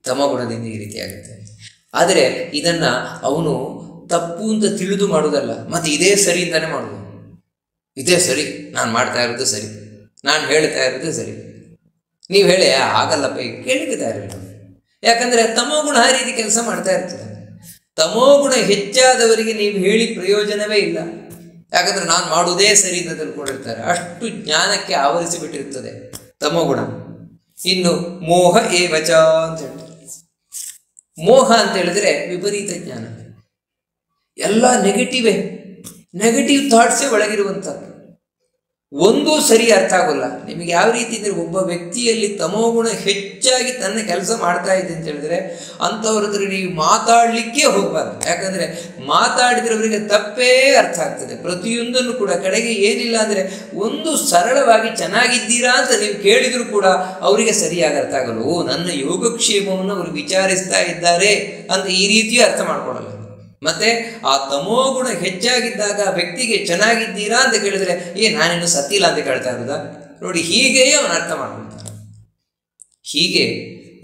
ತಮೋಗುಣದಿಂದ ಈ ರೀತಿ ಆಗುತ್ತೆ. ಆದರೆ ಇದನ್ನ ಅವನು ತಪ್ಪು ಅಂತ ತಿಳಿದು ಮಾಡುವುದಲ್ಲ, ಮತ್ತೆ ಇದೇ ಸರಿ ಅಂತಾನೆ ಮಾಡುವುದು. ಇದೇ ಸರಿ, ನಾನು ಮಾಡ್ತಾ ಇರೋದು ಸರಿ, ನಾನು ಹೇಳ್ತಾ ಇರೋದು ಸರಿ. ನೀವು ಹೇಳಿ ಆಗಲ್ಲಪ್ಪ, ಈಗ ಕೇಳಲಿಕ್ಕೆ ತಯಾರಿಲ್ಲ. ಯಾಕಂದ್ರೆ ತಮೋಗುಣ ಆ ರೀತಿ ಕೆಲಸ ಮಾಡ್ತಾ ಇರ್ತದೆ. ತಮೋಗುಣ ಹೆಚ್ಚಾದವರಿಗೆ ನೀವು ಹೇಳಿ ಪ್ರಯೋಜನವೇ ಇಲ್ಲ. ಯಾಕಂದ್ರೆ ನಾನು ಮಾಡುವುದೇ ಸರಿ ಅಂತ ತಿಳ್ಕೊಂಡಿರ್ತಾರೆ. ಅಷ್ಟು ಜ್ಞಾನಕ್ಕೆ ಆವರಿಸಿ ಬಿಟ್ಟಿರ್ತದೆ ತಮೋಗುಣ. ಇನ್ನು ಮೋಹ ಏವಚ ಅಂತ ಹೇಳ್ತಾರೆ. ಮೋಹ ಅಂತ ಹೇಳಿದ್ರೆ ವಿಪರೀತ ಜ್ಞಾನ, ಎಲ್ಲ ನೆಗೆಟಿವ್ ಥಾಟ್ಸೇ ಒಳಗಿರುವಂಥದ್ದು. ಒಂದೂ ಸರಿ ಅರ್ಥ ಆಗೋಲ್ಲ ನಿಮಗೆ. ಯಾವ ರೀತಿ ಅಂದರೆ, ಒಬ್ಬ ವ್ಯಕ್ತಿಯಲ್ಲಿ ತಮೋಗುಣ ಹೆಚ್ಚಾಗಿ ತನ್ನ ಕೆಲಸ ಮಾಡ್ತಾ ಇದೆ ಅಂತ ಹೇಳಿದ್ರೆ ಅಂಥವ್ರ ಹತ್ರ ನೀವು ಮಾತಾಡಲಿಕ್ಕೆ ಹೋಗಬಾರ್ದು. ಯಾಕಂದರೆ ಮಾತಾಡಿದ್ರೆ ಅವರಿಗೆ ತಪ್ಪೇ ಅರ್ಥ ಆಗ್ತದೆ. ಪ್ರತಿಯೊಂದನ್ನು ಕೂಡ ಕಡೆಗೆ ಏನಿಲ್ಲ ಅಂದರೆ ಒಂದು ಸರಳವಾಗಿ ಚೆನ್ನಾಗಿದ್ದೀರಾ ಅಂತ ನೀವು ಕೇಳಿದರೂ ಕೂಡ ಅವರಿಗೆ ಸರಿಯಾಗಿ ಅರ್ಥ ಆಗಲ್ಲ. ನನ್ನ ಯೋಗಕ್ಷೇಮವನ್ನು ಅವರು ವಿಚಾರಿಸ್ತಾ ಇದ್ದಾರೆ ಅಂತ ಈ ರೀತಿಯೂ ಅರ್ಥ ಮಾಡ್ಕೊಳ್ಳಲ್ಲ. ಮತ್ತೆ ಆ ತಮೋಗುಣ ಹೆಚ್ಚಾಗಿದ್ದಾಗ ವ್ಯಕ್ತಿಗೆ ಚೆನ್ನಾಗಿದ್ದೀರಾ ಅಂತ ಕೇಳಿದ್ರೆ ನಾನಿನ್ನು ಸತ್ತಿಲ್ಲ ಅಂತ ಕೇಳ್ತಾ ಇರೋದಾ? ನೋಡಿ, ಹೀಗೆಯೇ ಅವನು ಅರ್ಥ ಮಾಡ್ಕೊಳ್ತಾನೆ. ಹೀಗೆ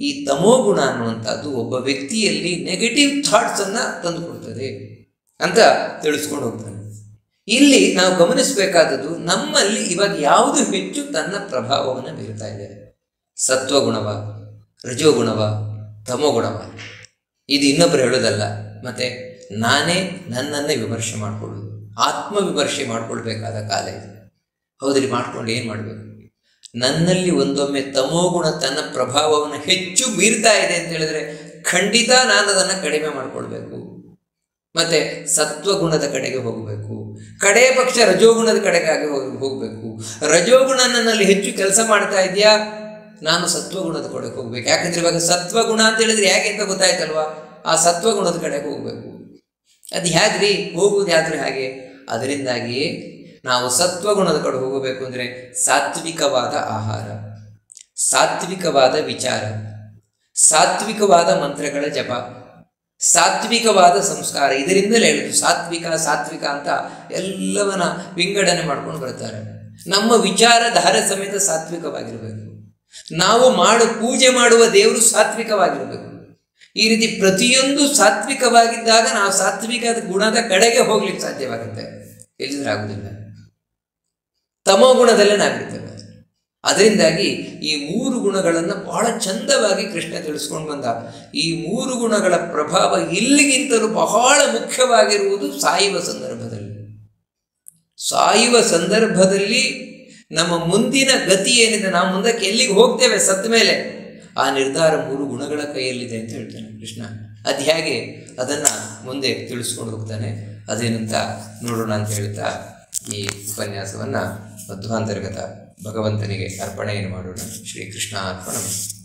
ಈ ತಮೋಗುಣ ಅನ್ನುವಂಥದ್ದು ಒಬ್ಬ ವ್ಯಕ್ತಿಯಲ್ಲಿ ನೆಗೆಟಿವ್ ಥಾಟ್ಸ್ ಅನ್ನ ತಂದುಕೊಡ್ತದೆ ಅಂತ ತಿಳಿಸ್ಕೊಂಡು ಹೋಗ್ತಾನೆ. ಇಲ್ಲಿ ನಾವು ಗಮನಿಸಬೇಕಾದದ್ದು, ನಮ್ಮಲ್ಲಿ ಇವಾಗ ಯಾವುದು ಹೆಚ್ಚು ತನ್ನ ಪ್ರಭಾವವನ್ನು ಬೀರ್ತಾ ಇದೆ? ಸತ್ವಗುಣವ, ರಜೋಗುಣವ, ತಮೋಗುಣವ? ಇದು ಇನ್ನೊಬ್ಬರು ಹೇಳೋದಲ್ಲ. ಮತ್ತೆ ನಾನೇ ನನ್ನನ್ನೇ ವಿಮರ್ಶೆ ಮಾಡಿಕೊಳ್ಳೋದು, ಆತ್ಮವಿಮರ್ಶೆ ಮಾಡಿಕೊಳ್ಬೇಕಾದ ಕಾಲ ಇದೆ. ಹೌದ್ರಿ, ಮಾಡ್ಕೊಂಡು ಏನು ಮಾಡಬೇಕು? ನನ್ನಲ್ಲಿ ಒಂದೊಮ್ಮೆ ತಮೋಗುಣ ತನ್ನ ಪ್ರಭಾವವನ್ನು ಹೆಚ್ಚು ಬೀರ್ತಾ ಇದೆ ಅಂತ ಹೇಳಿದ್ರೆ ಖಂಡಿತ ನಾನು ಅದನ್ನು ಕಡಿಮೆ ಮಾಡಿಕೊಳ್ಬೇಕು. ಮತ್ತೆ ಸತ್ವಗುಣದ ಕಡೆಗೆ ಹೋಗಬೇಕು. ಕಡೆ ಪಕ್ಷ ರಜೋಗುಣದ ಕಡೆಗಾಗಿ ಹೋಗಬೇಕು. ರಜೋಗುಣ ನನ್ನಲ್ಲಿ ಹೆಚ್ಚು ಕೆಲಸ ಮಾಡ್ತಾ ಇದೆಯಾ, ನಾನು ಸತ್ವಗುಣದ ಕಡೆಗೆ ಹೋಗ್ಬೇಕು. ಯಾಕಂದ್ರೆ ಇವಾಗ ಸತ್ವಗುಣ ಅಂತ ಹೇಳಿದ್ರೆ ಹೇಗೆ ಅಂತ ಗೊತ್ತಾಯ್ತಲ್ವಾ? ಆ ಸತ್ವಗುಣದ ಕಡೆಗೆ ಹೋಗಬೇಕು. ಅದು ಹೇಗ್ರಿ ಹೋಗುವುದು? ಯಾಕ್ರಿ ಹಾಗೆ? ಅದರಿಂದಾಗಿಯೇ ನಾವು ಸತ್ವಗುಣದ ಕಡೆ ಹೋಗಬೇಕು ಅಂದರೆ ಸಾತ್ವಿಕವಾದ ಆಹಾರ, ಸಾತ್ವಿಕವಾದ ವಿಚಾರ, ಸಾತ್ವಿಕವಾದ ಮಂತ್ರಗಳ ಜಪ, ಸಾತ್ವಿಕವಾದ ಸಂಸ್ಕಾರ. ಇದರಿಂದಲೇ ಹೇಳುದು ಸಾತ್ವಿಕ ಅಂತ ಎಲ್ಲವನ್ನ ವಿಂಗಡಣೆ ಮಾಡ್ಕೊಂಡು ಬರ್ತಾರೆ. ನಮ್ಮ ವಿಚಾರಧಾರ ಸಮೇತ ಸಾತ್ವಿಕವಾಗಿರಬೇಕು. ನಾವು ಪೂಜೆ ಮಾಡುವ ದೇವರು ಸಾತ್ವಿಕವಾಗಿರಬೇಕು. ಈ ರೀತಿ ಪ್ರತಿಯೊಂದು ಸಾತ್ವಿಕವಾಗಿದ್ದಾಗ ನಾವು ಸಾತ್ವಿಕ ಗುಣದ ಕಡೆಗೆ ಹೋಗ್ಲಿಕ್ಕೆ ಸಾಧ್ಯವಾಗುತ್ತೆ. ಇಲ್ಲದ್ರೆ ಆಗುದಿಲ್ಲ. ತಮೋಗುಣದಲ್ಲೇ ನಾವಿರ್ತೇವೆ. ಅದರಿಂದಾಗಿ ಈ ಮೂರು ಗುಣಗಳನ್ನು ಬಹಳ ಚಂದವಾಗಿ ಕೃಷ್ಣ ತಿಳಿಸ್ಕೊಂಡು ಬಂದ. ಈ ಮೂರು ಗುಣಗಳ ಪ್ರಭಾವ ಇಲ್ಲಿಗಿಂತಲೂ ಬಹಳ ಮುಖ್ಯವಾಗಿರುವುದು ಸಾಯುವ ಸಂದರ್ಭದಲ್ಲಿ ನಮ್ಮ ಮುಂದಿನ ಗತಿ ಏನಿದೆ, ನಾವು ಮುಂದಕ್ಕೆ ಎಲ್ಲಿಗೆ ಹೋಗ್ತೇವೆ ಸತ್ತ ಮೇಲೆ, ಆ ನಿರ್ಧಾರ ಮೂರು ಗುಣಗಳ ಕೈಯಲ್ಲಿದೆ ಅಂತ ಹೇಳ್ತಾನೆ ಕೃಷ್ಣ. ಅದು ಹೇಗೆ ಅದನ್ನು ಮುಂದೆ ತಿಳಿಸ್ಕೊಂಡು ಹೋಗ್ತಾನೆ. ಅದೇನಂತ ನೋಡೋಣ ಅಂತ ಹೇಳ್ತಾ ಈ ಉಪನ್ಯಾಸವನ್ನು ಮಧ್ವಾಂತರ್ಗತ ಭಗವಂತನಿಗೆ ಅರ್ಪಣೆಯನ್ನು ಮಾಡೋಣ. ಶ್ರೀಕೃಷ್ಣ ಅರ್ಪಣಮಸ್ತು.